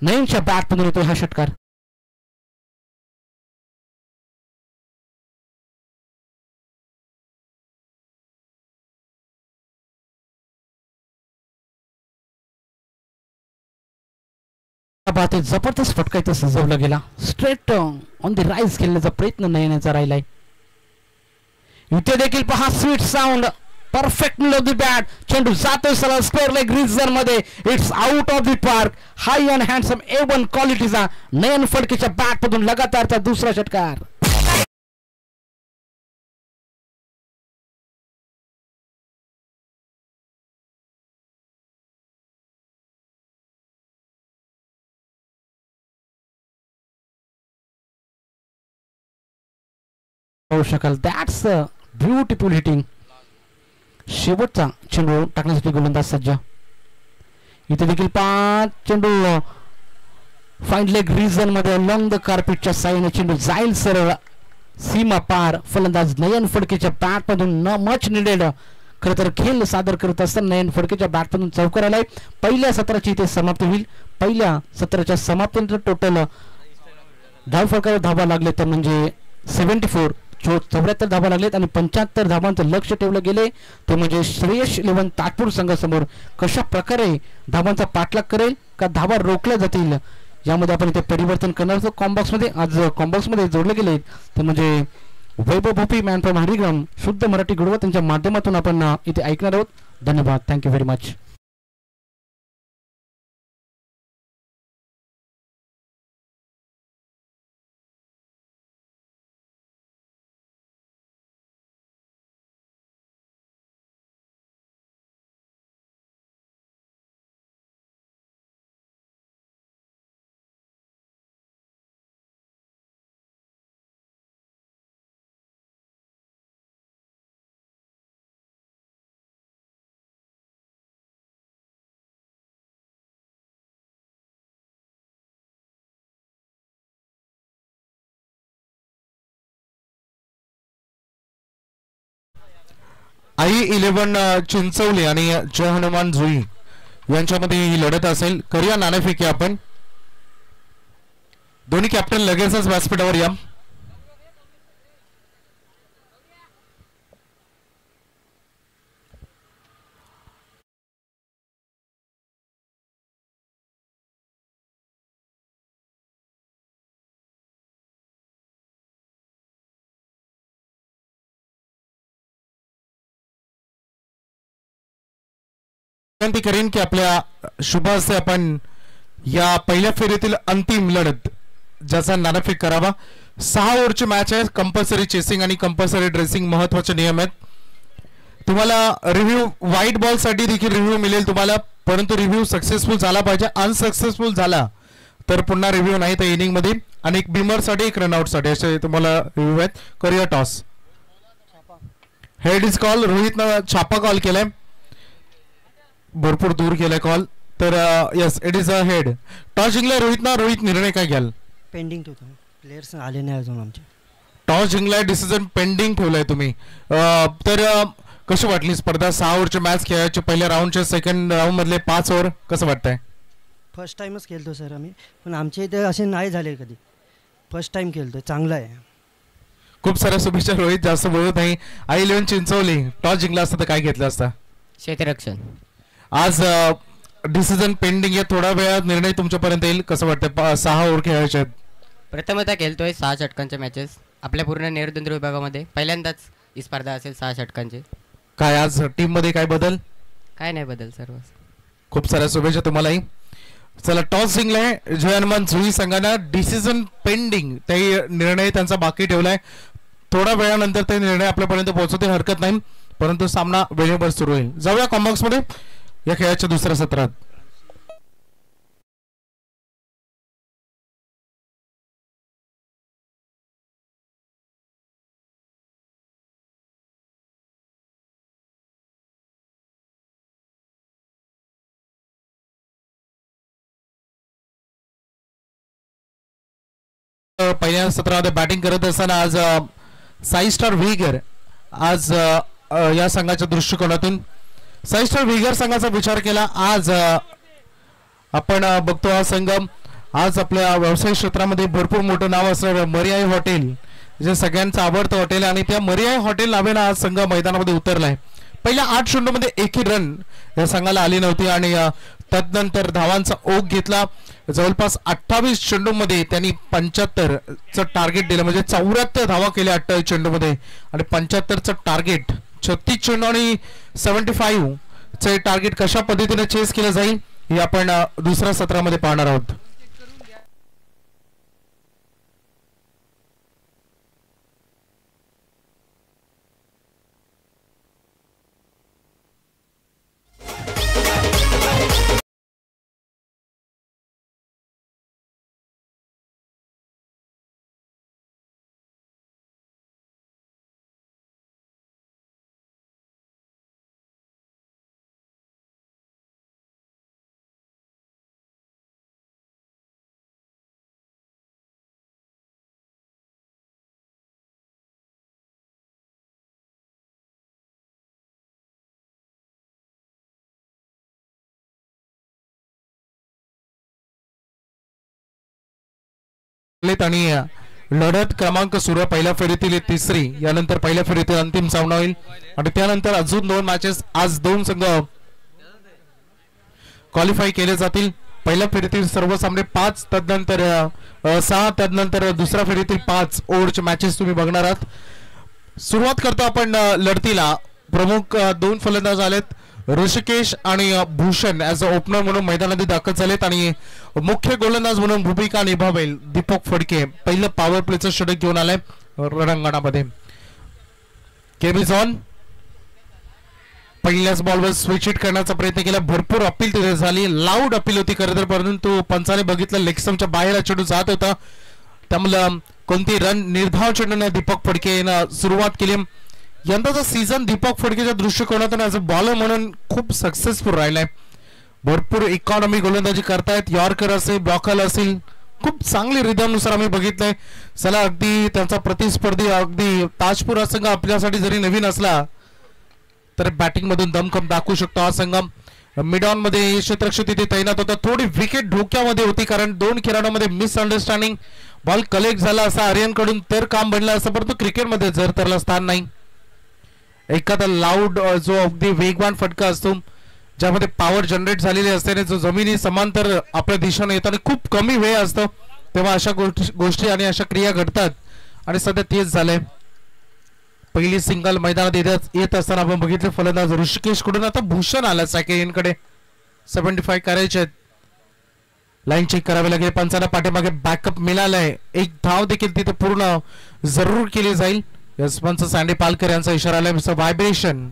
नईमच्या बॅटमधून येतो हा षटकार. जबरदस्त फटका इथं सजवला गेला. स्ट्रेट ऑन द राईज खेळण्याचा प्रयत्न नयनाचा राहिलाय. इथे देखील पहा sweet sound. Perfect mill of the bat. चेंडू जातोय सरळ स्क्वेअर लेग रिझर मध्ये. It's out of the park. Hi and handsome A1 क्वालिटीचा नयन फडकेच्या बॅट मधून लगातारचा दुसरा षटकार. होऊ शकाल. That's beautiful hitting. शेवटचा चेंडू टाकण्यासाठी गोलंदाज सज्ज. इथे देखील 5 चेंडू फाईन लेग रिजन मध्ये लॉंग द कार्पेटच्या साईने चेंडू जाईल सरळ सीमा पार. फलंदाज नयन फडकेच्या बॅटमधून न मच निडेड खरं तर खेळ सादर करत असताना नयन फडकेच्या बॅटमधून चौकार आलाय. पहिल्या सत्राची इथे समाप्ती होईल. पहिल्या सत्राच्या समाप्तीनंतर टोटल धाव फलकावर धावा लागले तर म्हणजे 74 74 धावा लागलेत आणि 75 धावांचं लक्ष ठेवलं गेले ते म्हणजे श्रेयस 11 ताटपूर संघासमोर कशा प्रकारे धावांचा पाठलाग करेल का धावा रोखल्या जातील यामध्ये आपण इथे परिवर्तन करणार आहोत. कॉम्बॉक्स मध्ये आज कॉम्बॉक्स मध्ये जोडले गेले ते म्हणजे वैभव भोपी मॅन फ्रॉम हरिग्राम शुद्ध मराठी गुडवा त्यांच्या माध्यमातून आपण इथे ऐकणार आहोत. धन्यवाद. Thank you very much. I11 Chinchwali आणि जय हनुमान जुई यांच्यामध्ये ही लढत असेल. करूया नाणेफेकी आपण. दोन्ही कॅप्टन लगेचच व्यासपीठावर या. विनंती करेन की आपल्या शुभ हस्ते आपण या पहिल्या फेरीतील अंतिम लढत ज्याचा नाणेफेक करावा. 6 ओव्हरची मॅच आहे. कंपल्सरी चेसिंग आणि कंपल्सरी ड्रेसिंग महत्वाचे नियम आहेत. तुम्हाला रिव्ह्यू व्हाईट बॉल साठी देखील रिव्ह्यू मिळेल तुम्हाला, परंतु रिव्ह्यू सक्सेसफुल झाला पाहिजे. अनसक्सेसफुल झाला तर पुन्हा रिव्ह्यू नाही त्या इनिंग मध्ये. आणि एक बिमर साठी एक रनआउट साठी असे तुम्हाला रिव्ह्यू आहेत. करूया टॉस. Head is call. रोहितनं छापा कॉल केलाय, भरपूर दूर गेलाय कॉल. तर yes it is a head. Toss जिंकलाय रोहितनं. रोहित निर्णय काय घ्याल? पेंडिंग ठेवतो. प्लेयर्स आले नाही अजून आमचे. टॉस जिंकलाय, डिसिजन पेंडिंग ठेवलाय तुम्ही. तर कशी वाटली स्पर्धा? 6 ओव्हरची मॅच खेळायची. पहिल्या राऊंडचे सेकंड राऊंड मधले 5 ओव्हर कसं वाटतंय? फर्स्ट टाइमच खेळतो सर आम्ही, पण आमच्या इथे असे नाही झाले कधी. फर्स्ट टाइम खेळतोय. चांगला आहे. खूप साऱ्या शुभेच्छा रोहित. जास्त बोलत नाही. I11 चिंचवली टॉस जिंकला असता तर काय घेतलं असता? क्षेत्ररक्षण. आज डिसिजन पेंडिंग आहे, थोडा वेळात निर्णय तुमच्यापर्यंत येईल. कसं वाटतं? 6 ओव्हर खेळायचे आहेत. प्रथमतः खेळतोय 6 षटकांच्या मॅचेस. आपल्या पूर्ण नेरदुंद्र विभागामध्ये पहिल्यांदाच ही स्पर्धा असेल 6 षटकांची. काय आज टीम मध्ये काय बदल? काय नाही बदल सर्व. खूप साऱ्या शुभेच्छा तुम्हालाही. चला, टॉस जिंकलाय जय हनुमान जुई संघानं. डिसिजन पेंडिंग, ते निर्णय त्यांचा बाकी ठेवलाय. थोड्या वेळानंतर ते निर्णय आपल्यापर्यंत पोहोचवतील, हरकत नाही, परंतु सामना वेळेवर सुरू होईल. जाऊया कॉम्बॉक्स मध्ये या खेळाच्या दुसऱ्या सत्रात. पहिल्या सत्रामध्ये बॅटिंग करत असताना आज साई स्टार व्हीगर, आज या संघाच्या दृष्टिकोनातून साई स्टार व्हीगर संघाचा विचार केला. आज आपण बघतो हा संघ आज आपल्या व्यवसाय क्षेत्रामध्ये भरपूर मोठं नाव असणारं मरियाई हॉटेल, जे सगळ्यांचं आवडतं हॉटेल, आणि त्या मरियाई हॉटेल नावाने आज संघ मैदानामध्ये उतरलाय. पहिल्या 8 चेंडूमध्ये एकही रन या संघाला आली नव्हती आणि तदनंतर धावांचा ओघ घेतला. जवळपास 28 चेंडूमध्ये त्यांनी 75चं टार्गेट दिलं, म्हणजे 74 धावा केल्या 28 चेंडूमध्ये आणि 75चं टार्गेट. 36 चेंडू आणि 75चे टार्गेट कशा पद्धतीने चेस केलं जाईल हे आपण दुसऱ्या सत्रामध्ये पाहणार आहोत. आणि लढत क्रमांक सुरू, पहिल्या फेरीतील तिसरी, यानंतर पहिल्या फेरीतील अंतिम सामना होईल आणि त्यानंतर अजून 2 मॅचेस. आज 2 संघ क्वालिफाय केले जातील. पहिल्या फेरीतील सर्व सामने 5, तदनंतर 6, तदनंतर दुसऱ्या फेरीतील 5 ओव्हरचे मॅचेस तुम्ही बघणार आहात. सुरुवात करतो आपण लढतीला. प्रमुख 2 फलंदाज आलेत, ऋषिकेश आणि भूषण ॲज अ ओपनर म्हणून मैदानात दाखल झालेत आणि मुख्य गोलंदाज म्हणून भूमिका निभावेल दीपक फडके. पहिलं पॉवर प्लेचं षटक घेऊन आलंय रणांगणामध्ये. केबिज ऑन, पहिल्याच बॉलवर स्विच हिट करण्याचा प्रयत्न केला. भरपूर अपील तिथे झाली, लाऊड अपील होती खरं तर, परंतु पंचाने बघितलं लेगस्टंपच्या बाहेर चेंडू जात होता, त्यामुळे कोणती रन निर्धाव चेंडूने दीपक फडकेनं सुरुवात केली. यंदाचा सीझन दीपक फडकेच्या दृष्टिकोनातून ॲज अ बॉलर म्हणून खूप सक्सेसफुल राहिलाय. भरपूर इकॉनॉमी गोलंदाजी करतायत, यॉर्कर असेल, ब्लॉकर असेल, खूप चांगली रिदमनुसार आम्ही बघितलंय. चला, अगदी त्यांचा प्रतिस्पर्धी अगदी ताजपुरा संघ आपल्यासाठी जरी नवीन असला तर बॅटिंग मधून दमखम दाखवू शकतो हा संघ. मिड ऑन मध्ये क्षेत्ररक्षक तिथे तैनात होता. थोडी विकेट धोक्यामध्ये होती कारण 2 खेळाडूंमध्ये मिसअंडरस्टँडिंग, बॉल कलेक्ट झाला असा आर्यन कडून तर काम बनलं असं, परंतु क्रिकेटमध्ये जर त्याला स्थान नाही. एखादा लाऊड जो अगदी वेगवान फटका असतो ज्यामध्ये पॉवर जनरेट झालेली असते, जो जमिनी समांतर आपल्या दिशेने येताना खूप कमी वेळ असतो, तेव्हा अशा गोष्टी आणि अशा क्रिया घडतात आणि सध्या तेच झालंय. पहिली सिंगल मैदानात येत असताना आपण बघितले फलंदाज ऋषिकेश कडून आता भूषण आला सॅकेंड कडे. 75 करायचे आहेत, लाईन चेक करावी लागेल. पंचांना पाठीमागे बॅकअप मिळालाय, एक धाव देखील तिथे पूर्ण जरूर केली जाईल. यशवंत सँडी पालकर यांचा इशारा आलाय. Mister vibration,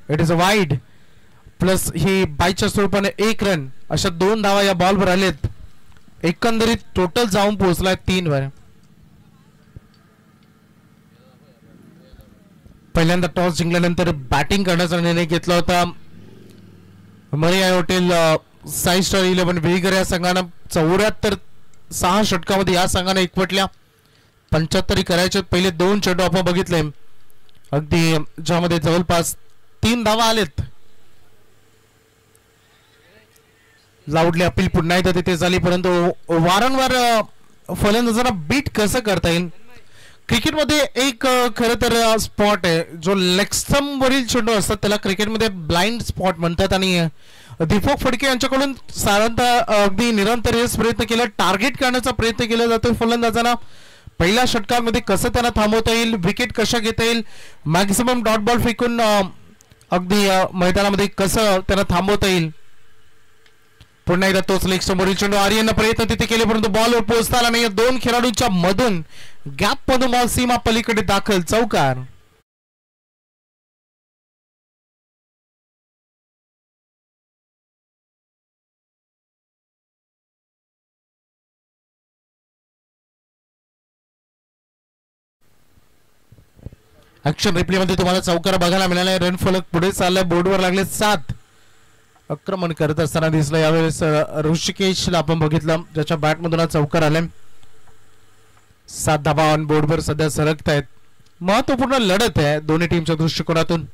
it is a wide plus ही बायच्या स्वरूपाने 1 रन, अशा 2 धावा या बॉलवर आलेत. एकंदरीत टोटल जाऊन पोहोचलाय 3 वर. पहिल्यांदा टॉस जिंकल्यानंतर बॅटिंग करण्याचा निर्णय घेतला होता मरियाई हॉटेल साई स्टार 11 व्हीगर या संघानं. 74 षटकामध्ये या संघाने एकवटल्या. 75 करायचे. पहिले 2 चेंडू आपण बघितले अगदी ज्यामध्ये जवळपास 3 धावा आलेत. लाऊडली अपील पुन्हा एकदा तिथे झाली, परंतु वारंवार फलंदाजांना बीट कसं करता येईल. क्रिकेटमध्ये एक खरं तर स्पॉट आहे जो लेग स्टंप वरील चेंडू असतात त्याला क्रिकेटमध्ये ब्लाइंड स्पॉट म्हणतात आणि दीपक फडके यांच्याकडून साधारणतः अगदी निरंतर प्रयत्न केला, टार्गेट करण्याचा प्रयत्न केला जातो फलंदाजांना. पहिल्या षटकामध्ये कसं त्यांना थांबवता येईल, विकेट कशा घेता येईल, मॅक्सिमम डॉट बॉल फेकून अगदी मैदानामध्ये कसं त्यांना थांबवता येईल. पुन्हा एकदा तोच लेग समोरील चेंडू आर्यनने प्रयत्न तिथे केले परंतु बॉलवर पोहोचता आला नाही. दोन खेळाडूंच्या मधून गॅप मधून बॉल सीमा पलीकडे दाखल, चौकार. ऍक्शन रिप्ले मध्ये तुम्हाला चौकार बघायला मिळाला. रन फलक पुढे चाललाय, बोर्डवर लागले 7. आक्रमण करत असताना दिसलं यावेळेस ऋषिकेशला आपण बघितलं, ज्याच्या बॅट मधून चौकार आले. 7 धाबा ऑन बोर्डवर सध्या सरकतायत. महत्वपूर्ण लढत आहे दोन्ही टीमच्या दृष्टिकोनातून.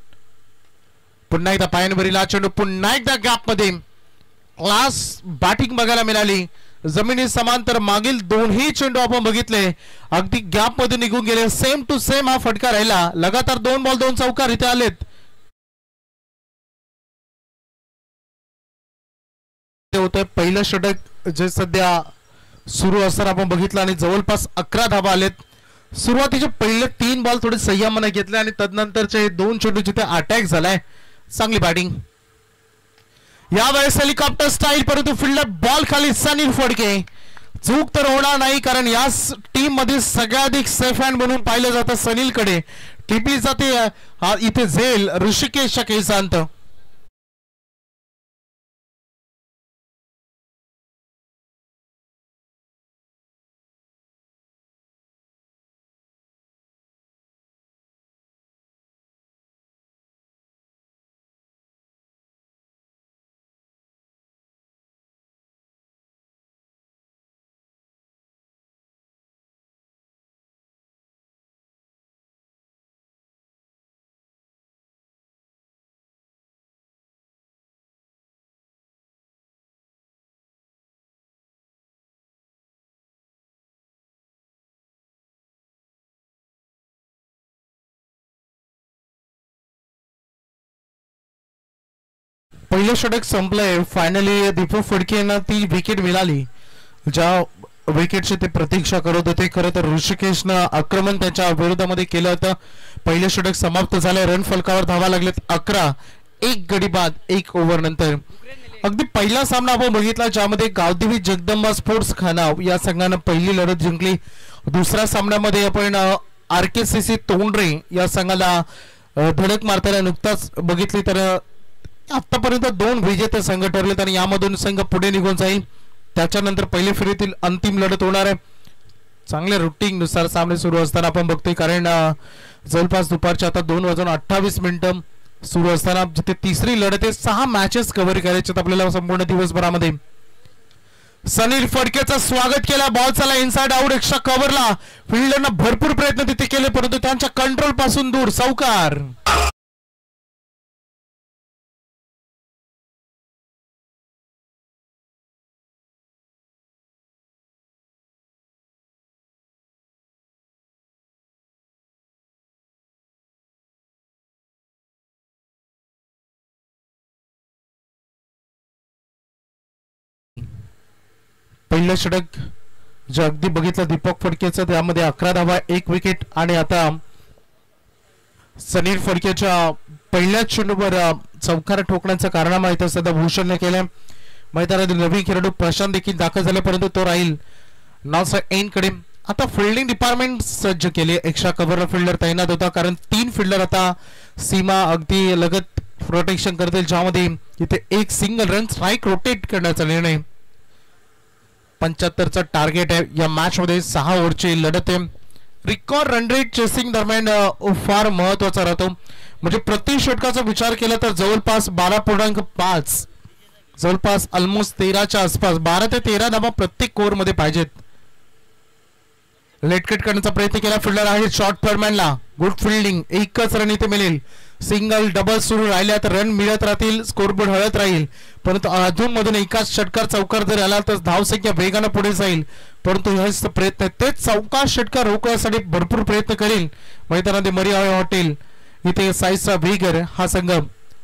पुन्हा एकदा पायनवरील चेंडू, पुन्हा एकदा गॅप मध्ये क्लास बॅटिंग बघायला मिळाली. जमिनी समांतर मागील दोन्ही चेंडू आपण बघितले अगदी गॅप मध्ये निघून गेले. सेम टू सेम हा फटका राहिला. लगातार 2 बॉल 2 चौकार इथे आलेत. होतंय पहिलं षटक जे सध्या सुरू असताना आपण बघितलं आणि जवळपास 11 धाबा आलेत. सुरुवातीचे पहिले 3 बॉल थोडे संयमाने घेतले आणि तदनंतरचे 2 चेंडू जिथे अटॅक झालाय. चांगली बॅटिंग यावेळेस, हेलिकॉप्टर स्टाईल, परंतु फिल्डर बॉल खाली. सनील फडके, चूक तर होणार नाही कारण या टीम मध्ये सगळ्याधिक सेफ हँड म्हणून पाहिलं जातं सनील कडे. टिपली जाते इथे झेल ऋषिकेशच्या केसांत. पहिलं षटक संपलंय. फायनली दीपक फडके यांना ती विकेट मिळाली ज्या विकेटची ते प्रतीक्षा करत होते. खरं तर ऋषिकेशनं आक्रमण त्याच्या विरोधामध्ये केलं होतं. पहिलं षटक समाप्त झालंय. रन फलकावर धावा लागलेत 11. 1 गडी बाद 1 ओव्हर नंतर. अगदी पहिला सामना आपण बघितला ज्यामध्ये गावदेवी जगदंबा स्पोर्ट्स खानाव या संघानं पहिली लढत जिंकली. दुसऱ्या सामन्यामध्ये आपण RKCC तोंडरे या संघाला धडक मारताना नुकताच बघितली. तर आतापर्यंत 2 विजेते संघ ठरलेत आणि यामधून संघ पुढे निघून जाईल. त्याच्यानंतर पहिल्या फेरीतील अंतिम लढत होणार आहे. चांगल्या रुटीन नुसार सामने सुरू असताना आपण बघतोय कारण जवळपास दुपारच्या आता 2:28 सुरू असताना जिथे तिसरी लढत आहे. 6 मॅचेस कव्हर करायचे आपल्याला संपूर्ण दिवसभरामध्ये. सनील फडकेचं स्वागत केला. बॉल चला इनसाइड आउट, एक्स्ट्रा कव्हरला. फिल्डरनं भरपूर प्रयत्न तिथे केले परंतु त्यांच्या कंट्रोल पासून दूर, चौकार. पहिलं षटक जे अगदी बघितलं दीपक फडकेचं त्यामध्ये 11 धावा 1 विकेट. आणि आता सनील फडकेच्या पहिल्याच चेंडूवर चौकार ठोकण्याचा कारनामा इथं सध्या भूषणने केलं. मैदानातील नवीन खेळाडू प्रशांत देखील दाखल झाले परंतु तो राहील नावचा एन कडे. आता फिल्डिंग डिपार्टमेंट सज्ज केले. एक्स्ट्रा कव्हरला फिल्डर तैनात होता कारण 3 फिल्डर आता सीमा अगदी लगत प्रोटेक्शन करतील ज्यामध्ये इथे 1 सिंगल रन स्ट्राईक रोटेट करण्याचा निर्णय. 75चा टार्गेट आहे या मॅच मध्ये. 6 ओव्हरची लढत आहे. रिकॉर्ड रन रेट चेसिंग दरम्यान फार महत्वाचा राहतो. म्हणजे प्रति षटकाचा विचार केला तर जवळपास 12.5 जवळपास ऑलमोस्ट 13च्या आसपास 12 ते 13 धावा प्रत्येक ओव्हर मध्ये पाहिजेत. लेट कट करण्याचा प्रयत्न केला फिल्डर आहे शॉर्ट फॉरमॅनला. Good fielding. 1च रन इथे मिळेल. सिंगल डबल सुरू राहिल्या तर रन मिळत राहतील, स्कोरबोर्ड हळत राहील. परंतु अधून मधून एकाच षटकार चौकार जर आला तर धावसंख्या वेगानं पुढे जाईल. परंतु हेच प्रयत्न तेच चौकार षटकार रोखण्यासाठी भरपूर प्रयत्न करेल मैदानामध्ये. मरिया हॉटेल इथे साईचा व्हीगर हा संघ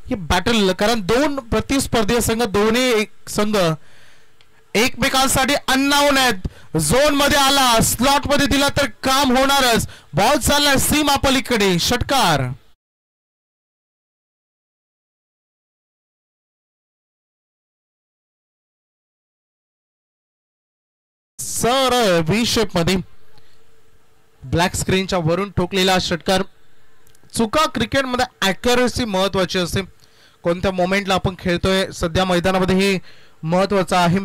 ही बॅटल, कारण दोन प्रतिस्पर्धी संघ, दोन्ही संघ एकमेकांसाठी अननाऊन आहेत. झोन मध्ये आला, स्लॉट मध्ये दिला तर काम होणारच. बॉल चाललाय सीमा पलीकडे, षटकार. सरळ व्ही शेप मध्ये ब्लॅक स्क्रीनच्या वरून ठोकलेला षटकार. चुका क्रिकेटमध्ये ॲक्युरसी महत्वाची असते. कोणत्या मोमेंटला आपण खेळतोय, सध्या मैदानामध्ये हे महत्वाचं आहे.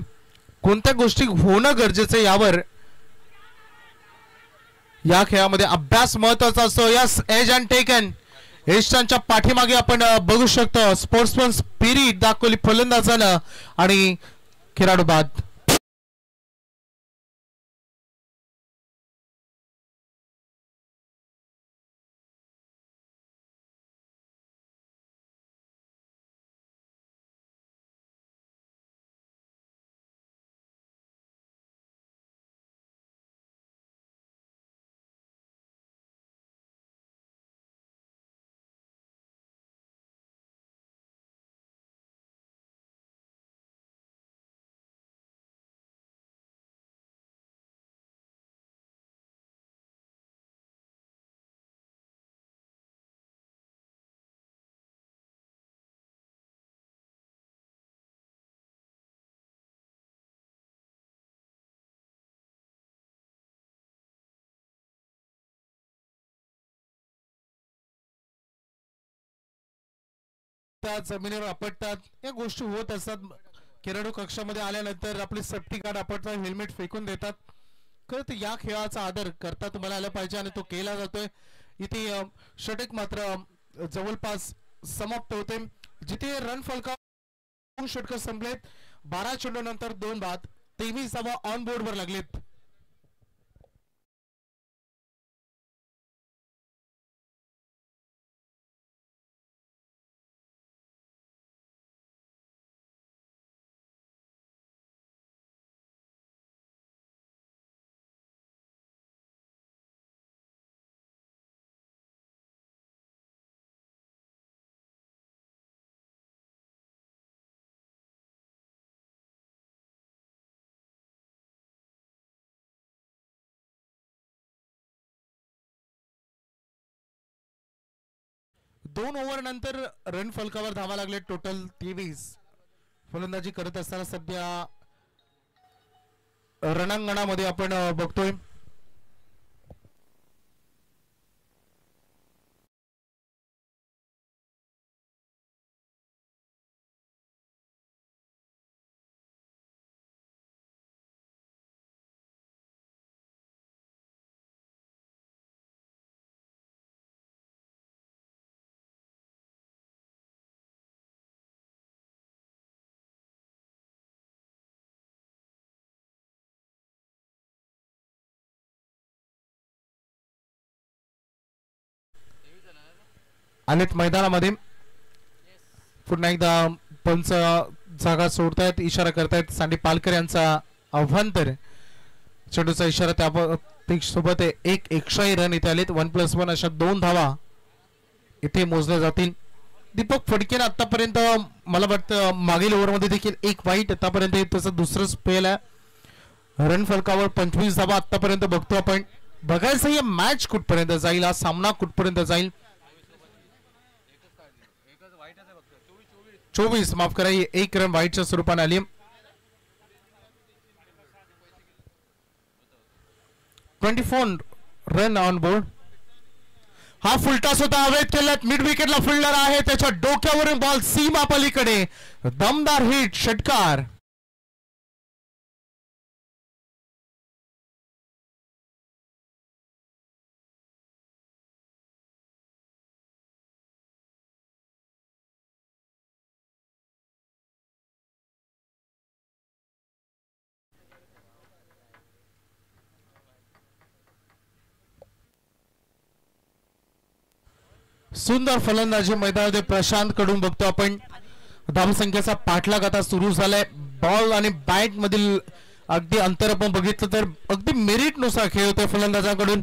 कोणत्या गोष्टी होणं गरजेचं आहे यावर या खेळामध्ये अभ्यास महत्वाचा असतो. Yes, edge and taken. यशांच्या पाठीमागे आपण बघू शकतो स्पोर्ट्समन स्पिरिट दाखवली फलंदाजानं आणि खेळाडू बाद. जमिनीवर आपटतात, या गोष्टी होत असतात. खेळाडू कक्षामध्ये आल्यानंतर आपले सेफ्टी गार्ड आपटतात, हेल्मेट फेकून देतात. खरं तर या खेळाचा आदर करता तुम्हाला आला पाहिजे आणि तो केला जातोय. इथे षटक मात्र जवळपास समाप्त होते. जिथे रन फलका षटक संपलेत. 12 चेंडूनंतर 2 बाद, 23 धावा ऑन बोर्ड वर लागलेत. दोन ओव्हर नंतर रन फलकावर धावा लागले टोटल 23. फलंदाजी करत असताना सध्या रणांगणामध्ये आपण बघतोय आलेत मैदानामध्ये. पुन्हा एकदा पंच जागा सोडतायत, इशारा करतायत. सांडी पालकर यांचा अभ्यंतर चेंडूचा इशारा, त्या सोबत एक एक्स्ट्रा रन इथे आलेत. 1+1 अशा 2 धावा इथे मोजल्या जातील. दीपक फडकेने आतापर्यंत मला वाटतं मागील ओव्हरमध्ये देखील एक वाईट, आतापर्यंत त्याचं दुसरं स्पेल आहे. रन फलकावर 25 धावा आतापर्यंत बघतो आपण. बघायचं ही मॅच कुठपर्यंत जाईल, हा सामना कुठपर्यंत जाईल. 24 माफ करा, एक रन वाईटच्या स्वरूपाने आली. 24 रन ऑन बोर्ड. हा फुलटॉस होता, अवैध केल्यात. मिड विकेटला फिल्डर आहे, त्याच्या डोक्यावरून बॉल सीमा पलीकडे. दमदार हिट, षटकार. सुंदर फलंदाजी मैदानामध्ये प्रशांत कडून बघतो आपण. धावसंख्येचा पाठलाग आता सुरू झालाय. बॉल आणि बॅट मधील अगदी अंतर आपण बघितलं तर अगदी मेरिट नुसार खेळ होतोय फलंदाजांकडून.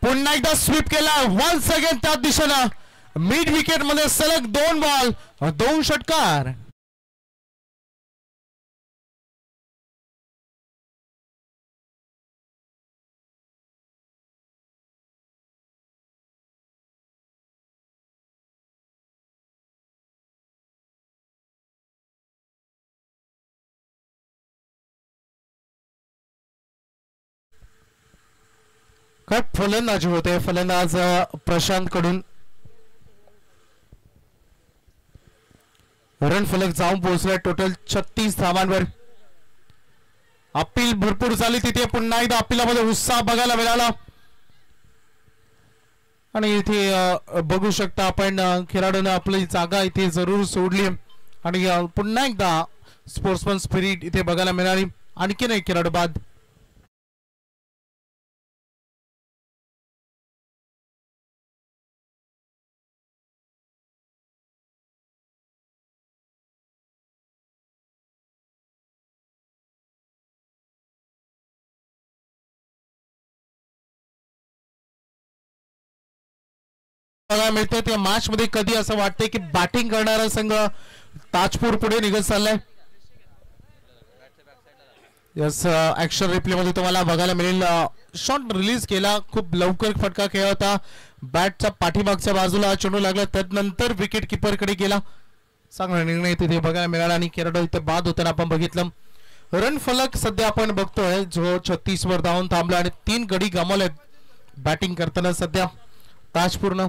पुन्हा एकदा स्वीप केला, वन्स अगेन त्या दिशेनं मिड विकेट मध्ये सलग 2 बॉल 2 षटकार. कट फलंदाजी होते. फलंदाज प्रशांत कडून रन फलक जाऊन पोहोचला. टोटल 36 धावांवर. अपील भरपूर झाली तिथे. पुन्हा एकदा अपिलामध्ये उत्साह बघायला मिळाला आणि इथे बघू शकता आपण खेळाडूने आपली जागा इथे जरूर सोडली आणि पुन्हा एकदा स्पोर्ट्समन स्पिरिट इथे बघायला मिळाली. आणखीन एक खेळाडू बाद. मिळते त्या मॅच मध्ये कधी असं वाटते की बॅटिंग करणारा संघ ताजपूर पुढे निघत चाललाय. यस ऍक्शन रिप्ले मध्ये तुम्हाला बघायला मिळेल. शॉट रिलीज केला. खूप लवकर फटका खेळ होता. बॅटच्या पाठीमागच्या बाजूला चेंडू लागला. त्यानंतर विकेट किपर कडे गेला. चांगला निर्णय तिथे बघायला मिळाला आणि खेळाडू इथे बाद होताना आपण बघितलं. रन फलक सध्या आपण बघतोय जो 36 वर धावून थांबला आणि 3 गडी गमावलेत बॅटिंग करताना सध्या ताजपूरनं.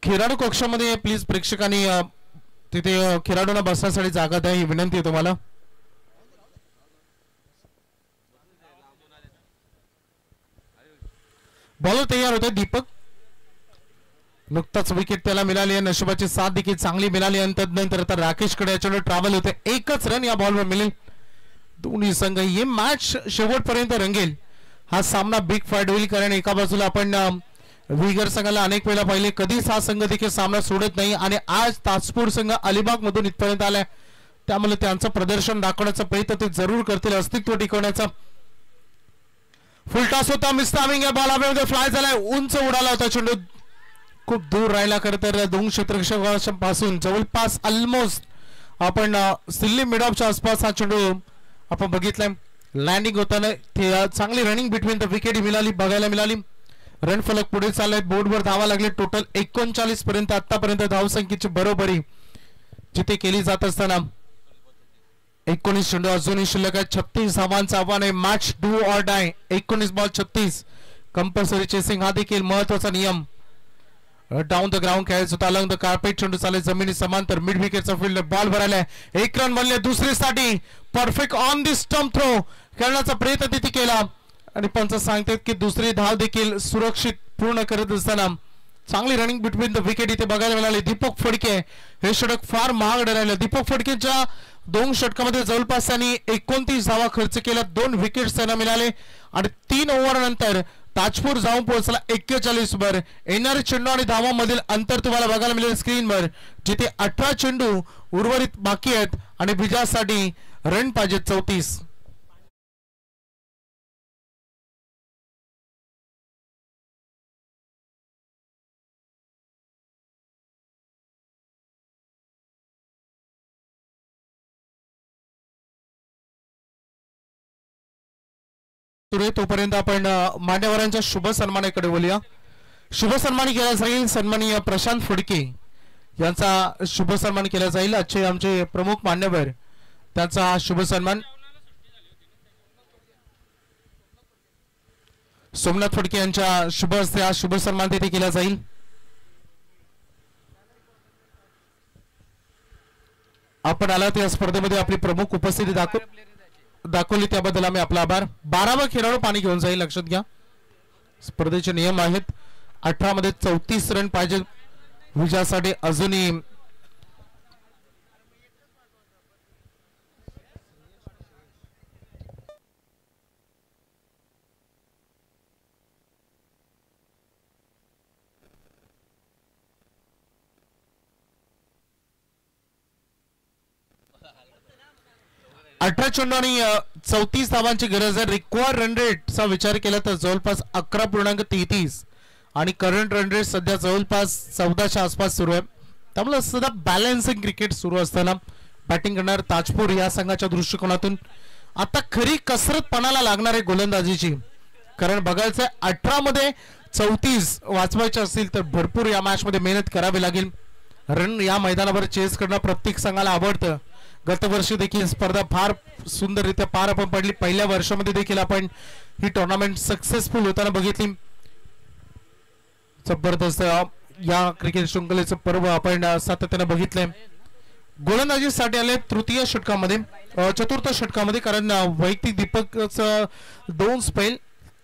खेळाडू कक्षामध्ये प्लीज प्रेक्षकांनी तिथे खेळाडूंना बसण्यासाठी जागा द्या ही विनंती आहे तुम्हाला. बॉलर तयार होते दीपक. नुकताच विकेट त्याला मिळाली आहे. नशिबाची साथ देखील चांगली मिळाली आणि त्यानंतर आता राकेश कडे याच्यावर ट्रॅव्हल होते. एकच रन या बॉलवर मिळेल. दोन्ही संघ हे मॅच शेवटपर्यंत रंगेल. हा सामना बिग फाईट होईल कारण एका बाजूला आपण विगर संघाला अनेक वेळा पाहिले. कधीच हा संघ देखील सामना सोडत नाही आणि आज ताजपूर संघ अलिबाग मधून इथपर्यंत आलाय. त्यामुळे त्यांचं प्रदर्शन दाखवण्याचा प्रयत्न ते जरूर करतील. अस्तित्व टिकवण्याचा. फुलटॉस होता. मिस्टामिंग या बॉल फ्लाय झालाय. उंच उडाला होता चेंडू. खूप दूर राहिला. खरं तर 2 क्षेत्ररक्षकांपासून जवळपास ऑलमोस्ट आपण सिल्ली मिड ऑफच्या आसपास हा चेंडू आपण बघितलाय. लँडिंग होताना चांगली रनिंग बिटवीन द विकेट मिळाली बघायला मिळाली. रन फलक पुढे चालले. बोर्डवर धावा लागले. टोटल 39 पर्यंत आतापर्यंत धावसंख्येची बरोबरी जिथे केली जात असताना 19 चेंडू अजूनही शिल्लक आहे. 36 धावांचं आव्हान आहे. Match do or die. 19 ball 36. Compulsory chasing हा देखील महत्वाचा नियम. डाऊन द ग्राउंड खेळायचं होता. अलंग द कार्पेट चेंडू चालले जमिनी समांतर. मिड विकेटचा फील्डर बॉल भरायला. 1 रन बनले. दुसरीसाठी perfect on the stump throw करण्याचा प्रयत्न तिथे केला आणि पंच सांगतात की दुसरी धाव देखील सुरक्षित पूर्ण करत असताना चांगली रनिंग बिटवीन द विकेट इथे बघायला मिळाले. दीपक फडके हे षटक फार महाग राहिले. दीपक फडकेच्या 2 षटकामध्ये जवळपास त्यांनी 29 धावा खर्च केला. 2 विकेट्स त्यांना मिळाले आणि 3 ओव्हर नंतर ताजपूर जाऊन पोहोचला 41 वर. येणारे चेंडू आणि धावांमधील अंतर तुम्हाला बघायला मिळेल स्क्रीनवर. जिथे 18 चेंडू उर्वरित बाकी आहेत आणि विजयासाठी रन पाहिजे 34. तोपर्यंत आपण मान्यवरांच्या शुभ सन्मानाकडे बोलूया. शुभ सन्मान केला जाईल. सन्माननीय प्रशांत फडके यांचा शुभ सन्मान केला जाईल. आजचे आमचे प्रमुख मान्यवर त्यांचा शुभ सन्मान सोमनाथ फडके यांच्या शुभ हस्ते हा शुभ सन्मान तिथे केला जाईल. आपण आलात या स्पर्धेमध्ये आपली प्रमुख उपस्थिती दाखवली त्याबद्दल आम्ही आपला आभार. 12वा खेळाडू पाणी घेऊन जाईल. लक्षात घ्या स्पर्धेचे नियम आहेत. 18 मध्ये 34 रन पाहिजे विजयासाठी. अजूनही चेंडू आणि 34 धावांची गरज आहे. रिक्वायर्ड रन रेटचा विचार केला तर जवळपास 11.33 आणि करंट रन रेट सध्या जवळपास 14च्या आसपास सुरू आहे. त्यामुळे सध्या बॅलन्सिंग क्रिकेट सुरू असताना बॅटिंग करणार ताजपूर या संघाच्या दृष्टिकोनातून आता खरी कसरत पणाला लागणार आहे गोलंदाजीची. कारण बघायचं 18 मध्ये 34 वाचवायचे असतील तर भरपूर या मॅच मध्ये मेहनत करावी लागेल. रन या मैदानावर चेस करणं प्रत्येक संघाला आवडतं. गत वर्षी देखील स्पर्धा फार सुंदररित्या पार आपण पडली. पहिल्या वर्षामध्ये देखील आपण ही टुर्नामेंट सक्सेसफुल होताना बघितली. जबरदस्त या क्रिकेट शृंखलेचं पर्व आपण सातत्याने बघितलंय. गोलंदाजीसाठी आले तृतीय षटकामध्ये चतुर्थ षटकामध्ये कारण वैयक्तिक दीपकचं 2 स्पेल,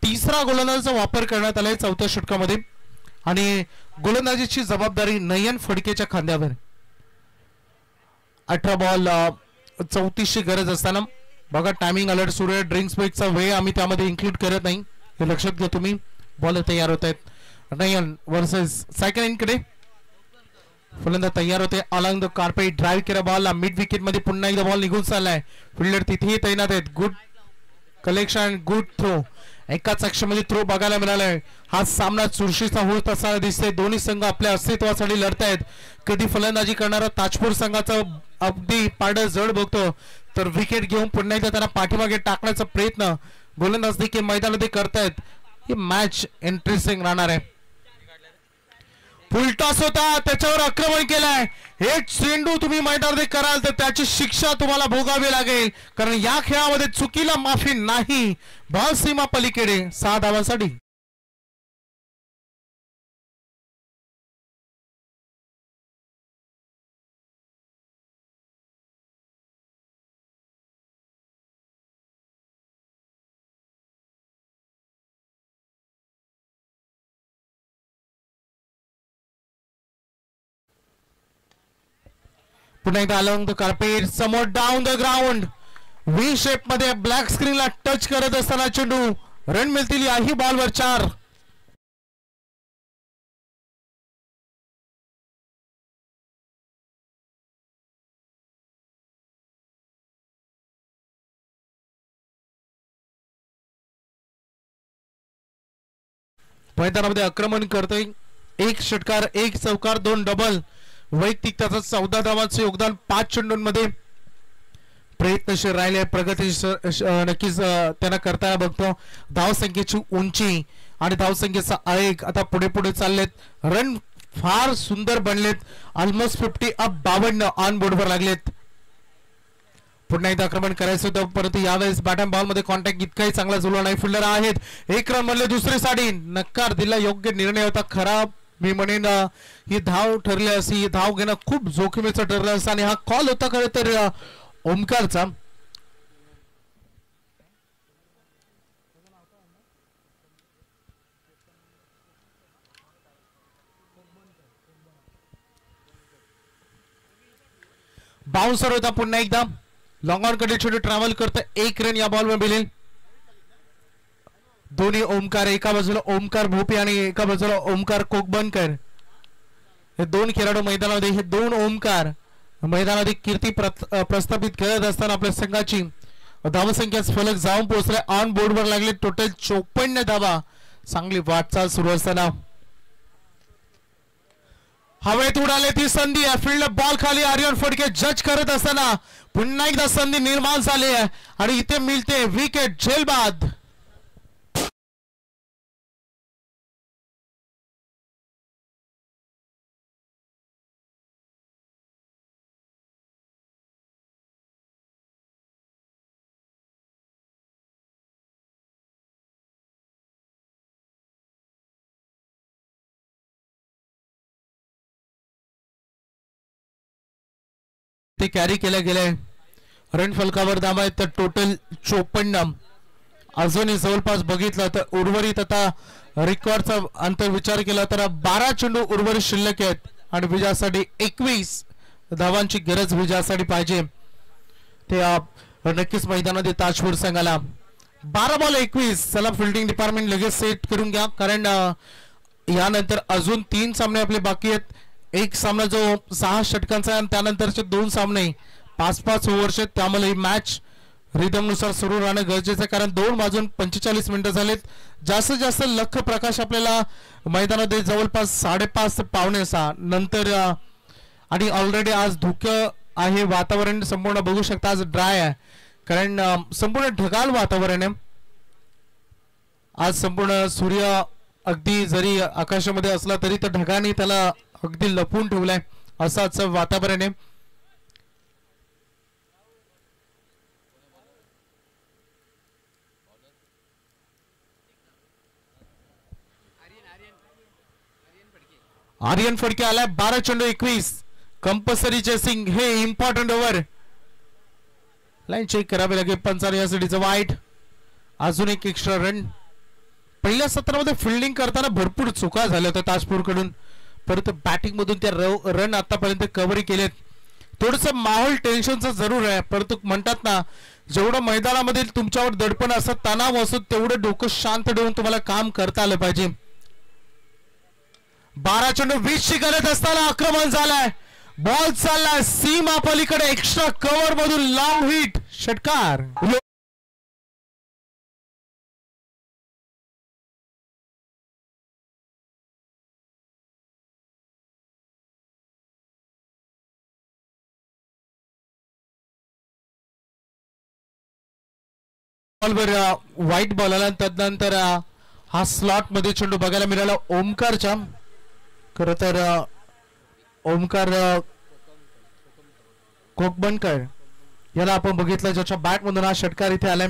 तिसरा गोलंदाजीचा वापर करण्यात आलाय चौथ्या षटकामध्ये आणि गोलंदाजीची जबाबदारी नयन फडकेच्या खांद्यावर. 18 बॉल 34ची गरज असताना बघा टायमिंग अलर्ट सुरू आहे. ड्रिंक्स ब्रेकचा वेळ आम्ही त्यामध्ये इन्क्लूड करत नाही, हे लक्षात घ्या तुम्ही. बॉल तयार होत आहेत. नयन वर्सेस सेकंड इनकडे फलंदाज तयार होते. अलॉंग द कार्पेट ड्राईव्ह केला बॉल मिड विकेट मध्ये पुन्हा एकदा बॉल निघून चाललाय. फिल्डर तिथेही तैनात आहेत. Good collection, good throw. एकाच अक्षमध्ये थ्रो बघायला मिळालाय. हा सामना चुरशीचा होत असताना दिसतोय. दोन्ही संघ आपल्या अस्तित्वासाठी लढतायत. कधी फलंदाजी करणारा ताजपूर संघाचा अगदी पारडं जड बघतो तर विकेट घेऊन पुन्हा एकदा त्यांना पाठीमागे टाकण्याचा प्रयत्न गोलंदाज देखील मैदानामध्ये करतायत. ही मॅच इंटरेस्टिंग राहणार आहे. फुलटॉस होता, त्याच्यावर आक्रमण केलंय. हे चेंडू तुम्ही मैदानामध्ये कराल तर त्याची शिक्षा तुम्हाला भोगावी लागेल, कारण या खेळामध्ये चुकीला माफी नाही. बॉल सीमा पलीकडे 6 धावांसाठी. पुन्हा एकदा अलॉंग द कार्पेट, समोर down the ground, V shape मध्ये ब्लॅक स्क्रीनला टच करत असताना चेंडू. रन मिळतील याही बॉलवर 4. मैदानामध्ये आक्रमण करतोय. 1 षटकार, 1 चौकार, 2 डबल. वैयक्तिक त्याचं 14 धावांचं योगदान. 5 चेंडूंमध्ये प्रयत्नशील राहिले. प्रगती नक्कीच त्यांना करताना बघतो. धावसंख्येची उंची आणि धावसंख्येचा आयोग आता पुढे पुढे चाललेत. रन फार सुंदर बनलेत. ऑलमोस्ट 50 अप 52 ऑन बोर्डवर लागलेत. पुन्हा एकदा आक्रमण करायचं होतं परंतु यावेळेस बॅटन बॉल मध्ये कॉन्टॅक्ट इतकाही चांगला जुळला नाही. फिल्डर आहेत. 1 रन मधले दुसरी साडी. नकार दिला. योग्य निर्णय होता. खराब मी म्हणेन ही धाव ठरली अशी. धाव घेणं खूप जोखमीचं ठरलं असं आणि हा कॉल होता खरं तर ओमकारचा. बाउन्सर होता. पुन्हा एकदा लॉंग ऑन कडे छोटे ट्रॅव्हल करतं. 1 रन या बॉलवर मिळेल. दोन्ही ओमकार, एका बाजूला ओमकार भोपे आणि एका बाजूला ओमकार कोकबनकर. हे 2 खेळाडू मैदानामध्ये, हे 2 ओमकार मैदानामध्ये कीर्ती प्रस्थापित करत असताना आपल्या संघाची धावसंख्या फलक जाऊन पोहोचले. ऑन बोर्डवर लागले टोटल 54 धावा. चांगली वाटचाल सुरू असताना हवेत उडाले ती संधी आहे. फील्ड बॉल खाली आर्यन फडके जज करत असताना पुन्हा एकदा संधी निर्माण झाली आहे आणि इथे मिळते विकेट झेलबाद. ते कॅरी केले गेले. रन फलकावर धावा आहेत तर टोटल 54. अजूनही जवळपास बघितलं तर उर्वरित आता रेकॉर्डचा अंतर विचार केला तर 12 चेंडू उर्वरित शिल्लक आहेत आणि विजयासाठी 21 धावांची गरज विजयासाठी पाहिजे. ते नक्कीच मैदानामध्ये ताजपूर संघाला 12 बॉल 21. चला फिल्डिंग डिपार्टमेंट लगेच सेट करून घ्या कारण यानंतर अजून 3 सामने आपले बाकी आहेत. एक सामना जो 6 षटकांचा आहे आणि त्यानंतरचे 2 सामने 5-5 ओव्हरचे. त्यामुळे ही मॅच रिदमनुसार सुरू राहणं गरजेचं आहे, कारण 2 वाजून 45 मिनिटं झालेत. जास्तीत जास्त लख प्रकाश आपल्याला मैदानामध्ये जवळपास 5:30 ते 5:45 नंतर आणि ऑलरेडी आज धुकं आहे, वातावरण संपूर्ण बघू शकता आज ड्राय आहे, कारण संपूर्ण ढगाळ वातावरण आहे. आज संपूर्ण सूर्य अगदी जरी आकाशामध्ये असला तरी त्या ढगाने त्याला अगदी लपवून ठेवलाय, असं वातावरण आहे. आर्यन फडके आलाय. 12 चेंडू 21 कंपल्सरी चेसिंग, हे इम्पॉर्टंट ओव्हर. लाईन चेक करावी लागेल पंचाने यासाठीचं वाईट. अजून एक एक्स्ट्रा रन. पहिल्या सत्रामध्ये फिल्डिंग करताना भरपूर चुका झाल्या होत्या ताजपूर कडून, परंतु बॅटिंग मधून त्या रन आतापर्यंत कव्हर केलेत. थोडंसं माहोल टेन्शनचं जरूर आहे, परंतु म्हणतात ना जेवढं मैदानामध्ये तुमच्यावर दडपण असत, तणाव असतो, तेवढं डोकं शांत ठेवून तुम्हाला काम करता आलं पाहिजे. 12 चेंडू 20 ची गरज असताना आक्रमण झालाय. बॉल चाललाय सीमा पलीकडे, एक्स्ट्रा कव्हर मधून लॉंग हिट, षटकार. बॉलवर व्हाईट बॉल आला. तदनंतर हा स्लॉट मध्ये चेंडू बघायला मिळाला ओमकारच्या. खर तर ओमकार कोकबनकर याला आपण बघितलं, ज्याच्या बॅट मधून हा षटकार इथे आलाय.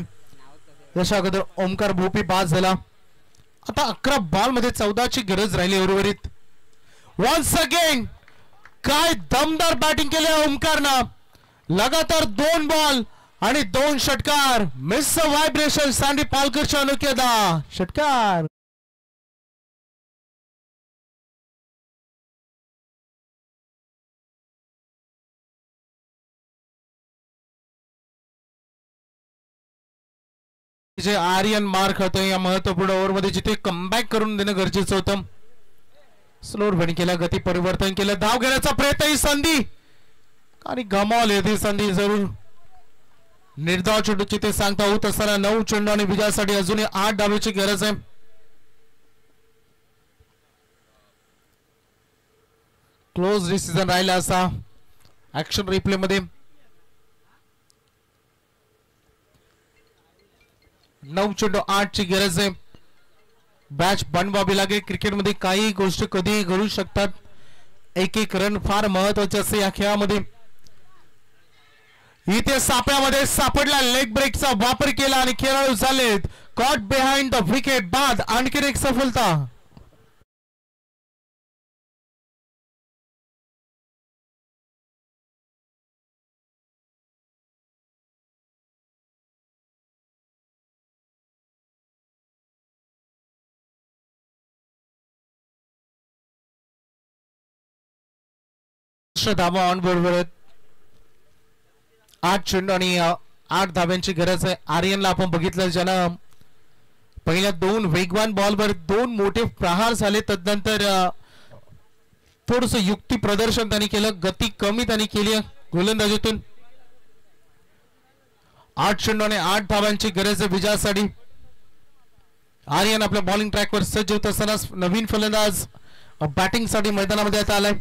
याच्या अगोदर ओमकार भोपी बाद झाला. आता 11 बॉल मध्ये 14 ची गरज राहिली उर्वरित. वन्स अगेन काय दमदार बॅटिंग केली ओमकारनं. लगातार 2 बॉल आणि 2 षटकार. मिस व्हायब्रेशन सँडी पालकरच्या अनुकेदा षटकार. जे आर्यन मार खातोय या महत्वपूर्ण ओव्हर मध्ये, जिथे कमबॅक करून देणं गरजेचं होतं. स्लोर बनी केला, गती परिवर्तन केलं, धाव घेण्याचा प्रयत्न, ही संधी आणि गमावली ती संधी जरूर. निर्धाव चेंडूची ते सांगता होत असताना 9 चेंडू आणि विजयासाठी अजूनही 8 डावेची गरज आहे. क्लोज डिसिजन राहिला असा ऍक्शन रिप्ले मध्ये. 9 चेंडू 8 ची गरज आहे. बॅच बनवावी लागेल. क्रिकेटमध्ये काही गोष्टी कधीही घडू शकतात. एक रन फार महत्वाचे असते या खेळामध्ये. इथे सापळ्यामध्ये सापडला, लेग ब्रेकचा वापर केला आणि खेळाडू झालेत कॉट बिहाइंड द विकेट. बाद आणखीन एक सफलता. धावा ऑन बरोबर 8 चेंडू आणि 8 धाव्यांची गरज आहे. आर्यनला आपण बघितलं, ज्यानं पहिल्या 2 वेगवान बॉलवर 2 मोठे प्रहार झाले. तदनंतर थोडस युक्ती प्रदर्शन त्यांनी केलं, गती कमी त्यांनी केली गोलंदाजीतून. 8 चेंडू आणि 8 धाव्यांची गरज आहे विजयासाठी. आर्यन आपल्या बॉलिंग ट्रॅकवर सज्ज होत असताना नवीन फलंदाज बॅटिंग साठी मैदानामध्ये आता आलाय.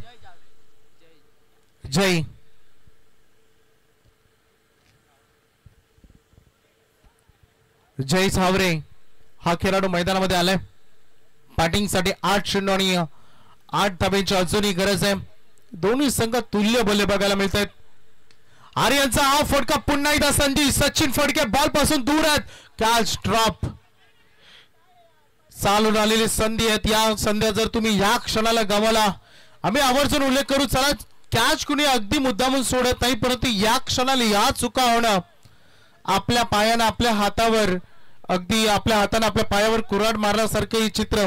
जय सावरे हा खेळाडू मैदानामध्ये आलाय. बॅटिंग साठी 8 चेंडू आणि 8 धाब्यांची अजूनही गरज आहे. दोन्ही संघ तुल्य बल्ले बघायला मिळत आहेत. आर्यनचा हा फटका, पुन्हा एकदा संधी. सचिन फडके बॉल पासून दूर आहेत. Catch drop. चालून आलेली संधी आहेत. या संध्या जर तुम्ही या क्षणाला गमावला, आम्ही आवर्जून उल्लेख करू, चला कॅच कुणी अगदी मुद्दामून सोडत नाही, परंतु या क्षणाला या चुका होणं, आपल्या पायानं आपल्या हातावर, अगदी आपल्या हाताने आपल्या पायावर कुऱ्हाड मारल्यासारखे ही चित्र.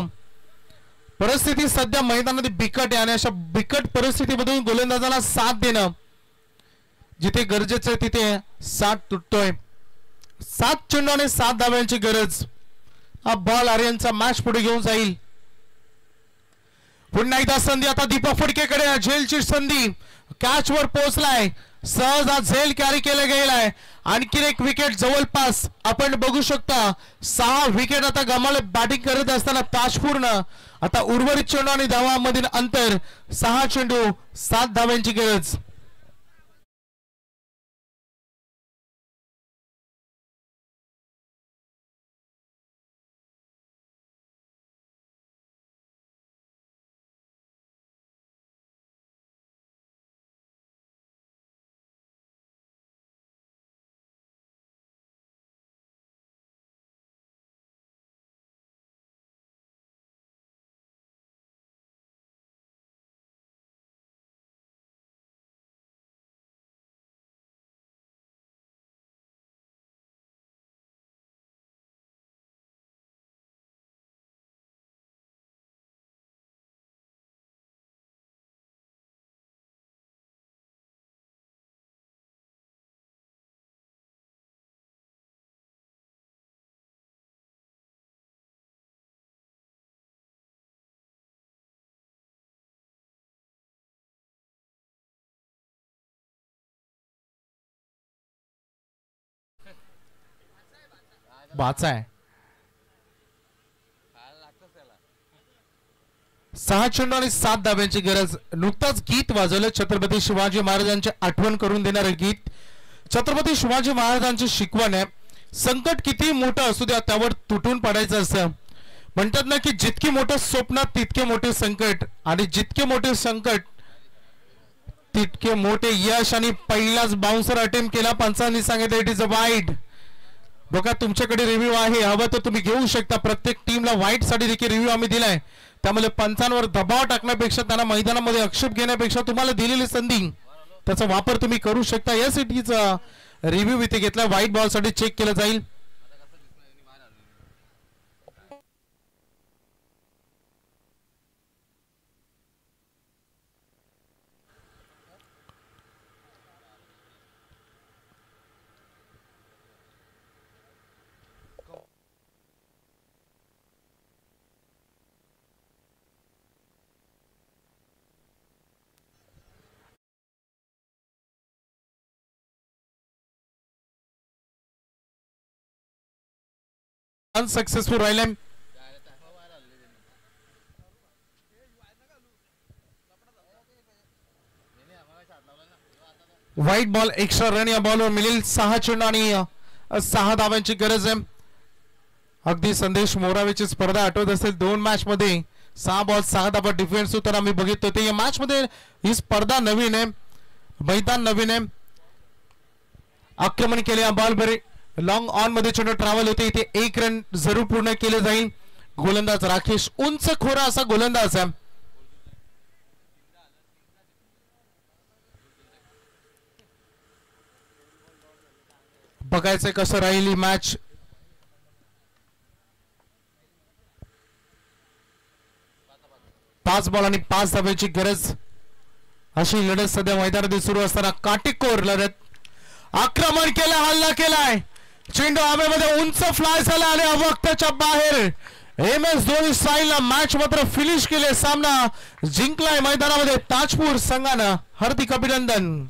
परिस्थिती सध्या मैदानामध्ये बिकट आहे आणि अशा बिकट परिस्थितीमधून गोलंदाजाला साथ देणं जिथे गरजेचं आहे तिथे साथ तुटतोय. 7 चेंडू आणि 7 धाव्यांची गरज. हा बॉल आर्यनचा मॅच पुढे घेऊन जाईल. पुन्हा एकदा संधी आता दीपक फडकेकडे. झेलची संधी, कॅच वर पोहोचलाय. सहज हा झेल कॅरी केला गेला आहे. आणखीन एक विकेट जवळपास आपण बघू शकता. 6 विकेट आता गमावले बॅटिंग करत असताना ताजपूरन. आता उर्वरित चेंडू आणि धावांमधील अंतर 6 चेंडू 7 धावांची गरज. बाचा आहे. 6 चेंडू आणि 7 धाब्यांची गरज. नुकताच गीत वाजवलं छत्रपती शिवाजी महाराजांची आठवण करून देणारे गीत. छत्रपती शिवाजी महाराजांची शिकवण आहे, संकट किती मोठं असू द्या त्यावर तुटून पडायचं असं म्हणतात ना, की जितकी मोठं स्वप्न तितके मोठे संकट, आणि जितके मोठे संकट तितके मोठे यश. आणि पहिलाच बाउन्सर अटेम्प्ट केला, पंचांनी सांगितलं इट इज अ वाईड. बघा तुमच्याकडे रिव्ह्यू आहे, हवं तर तुम्ही घेऊ शकता. प्रत्येक टीमला वाईट साठी देखील रिव्ह्यू आम्ही दिलाय. त्यामुळे पंचांवर दबाव टाकण्यापेक्षा, त्यांना मैदानामध्ये आक्षेप घेण्यापेक्षा तुम्हाला दिलेली संधी त्याचा वापर तुम्ही करू शकता. या सिटीचा रिव्ह्यू इथे घेतला, व्हाईट बॉल साठी चेक केलं जाईल. अनसक्सेसफुल राहिले. व्हाईट बॉल, एक्स्ट्रा रन या बॉलवर मिळेल. 6 चेंडू आणि 6 धावांची गरज आहे. अगदी संदेश मोरावेची स्पर्धा आठवत असेल, 2 मॅच मध्ये 6 बॉल 6 धावा डिफेन्स तर आम्ही बघितलं होते. या मॅच मध्ये ही स्पर्धा नवीन आहे, मैदान नवीन आहे. आक्रमण केले, बॉल बरे लॉंग ऑन मध्ये चेंडू ट्रॅव्हल होते. इथे 1 रन जरूर पूर्ण केले जाईल. गोलंदाज राकेश, उंच खोरा असा गोलंदाज आहे. बघायचं कसं राहील ही मॅच. पाच बॉल आणि 5 धाब्याची गरज अशी लढत सध्या मैदानात सुरू असताना काटेकोर लढत. आक्रमण केलं, हल्ला केलाय, चेंडू हवेमध्ये उंच फ्लाय झाला आणि अवक्ताच्या बाहेर. MS धोनी स्टाईलला मॅच मात्र फिनिश केले, सामना जिंकलाय मैदानामध्ये ताजपूर संघानं. हार्दिक अभिनंदन.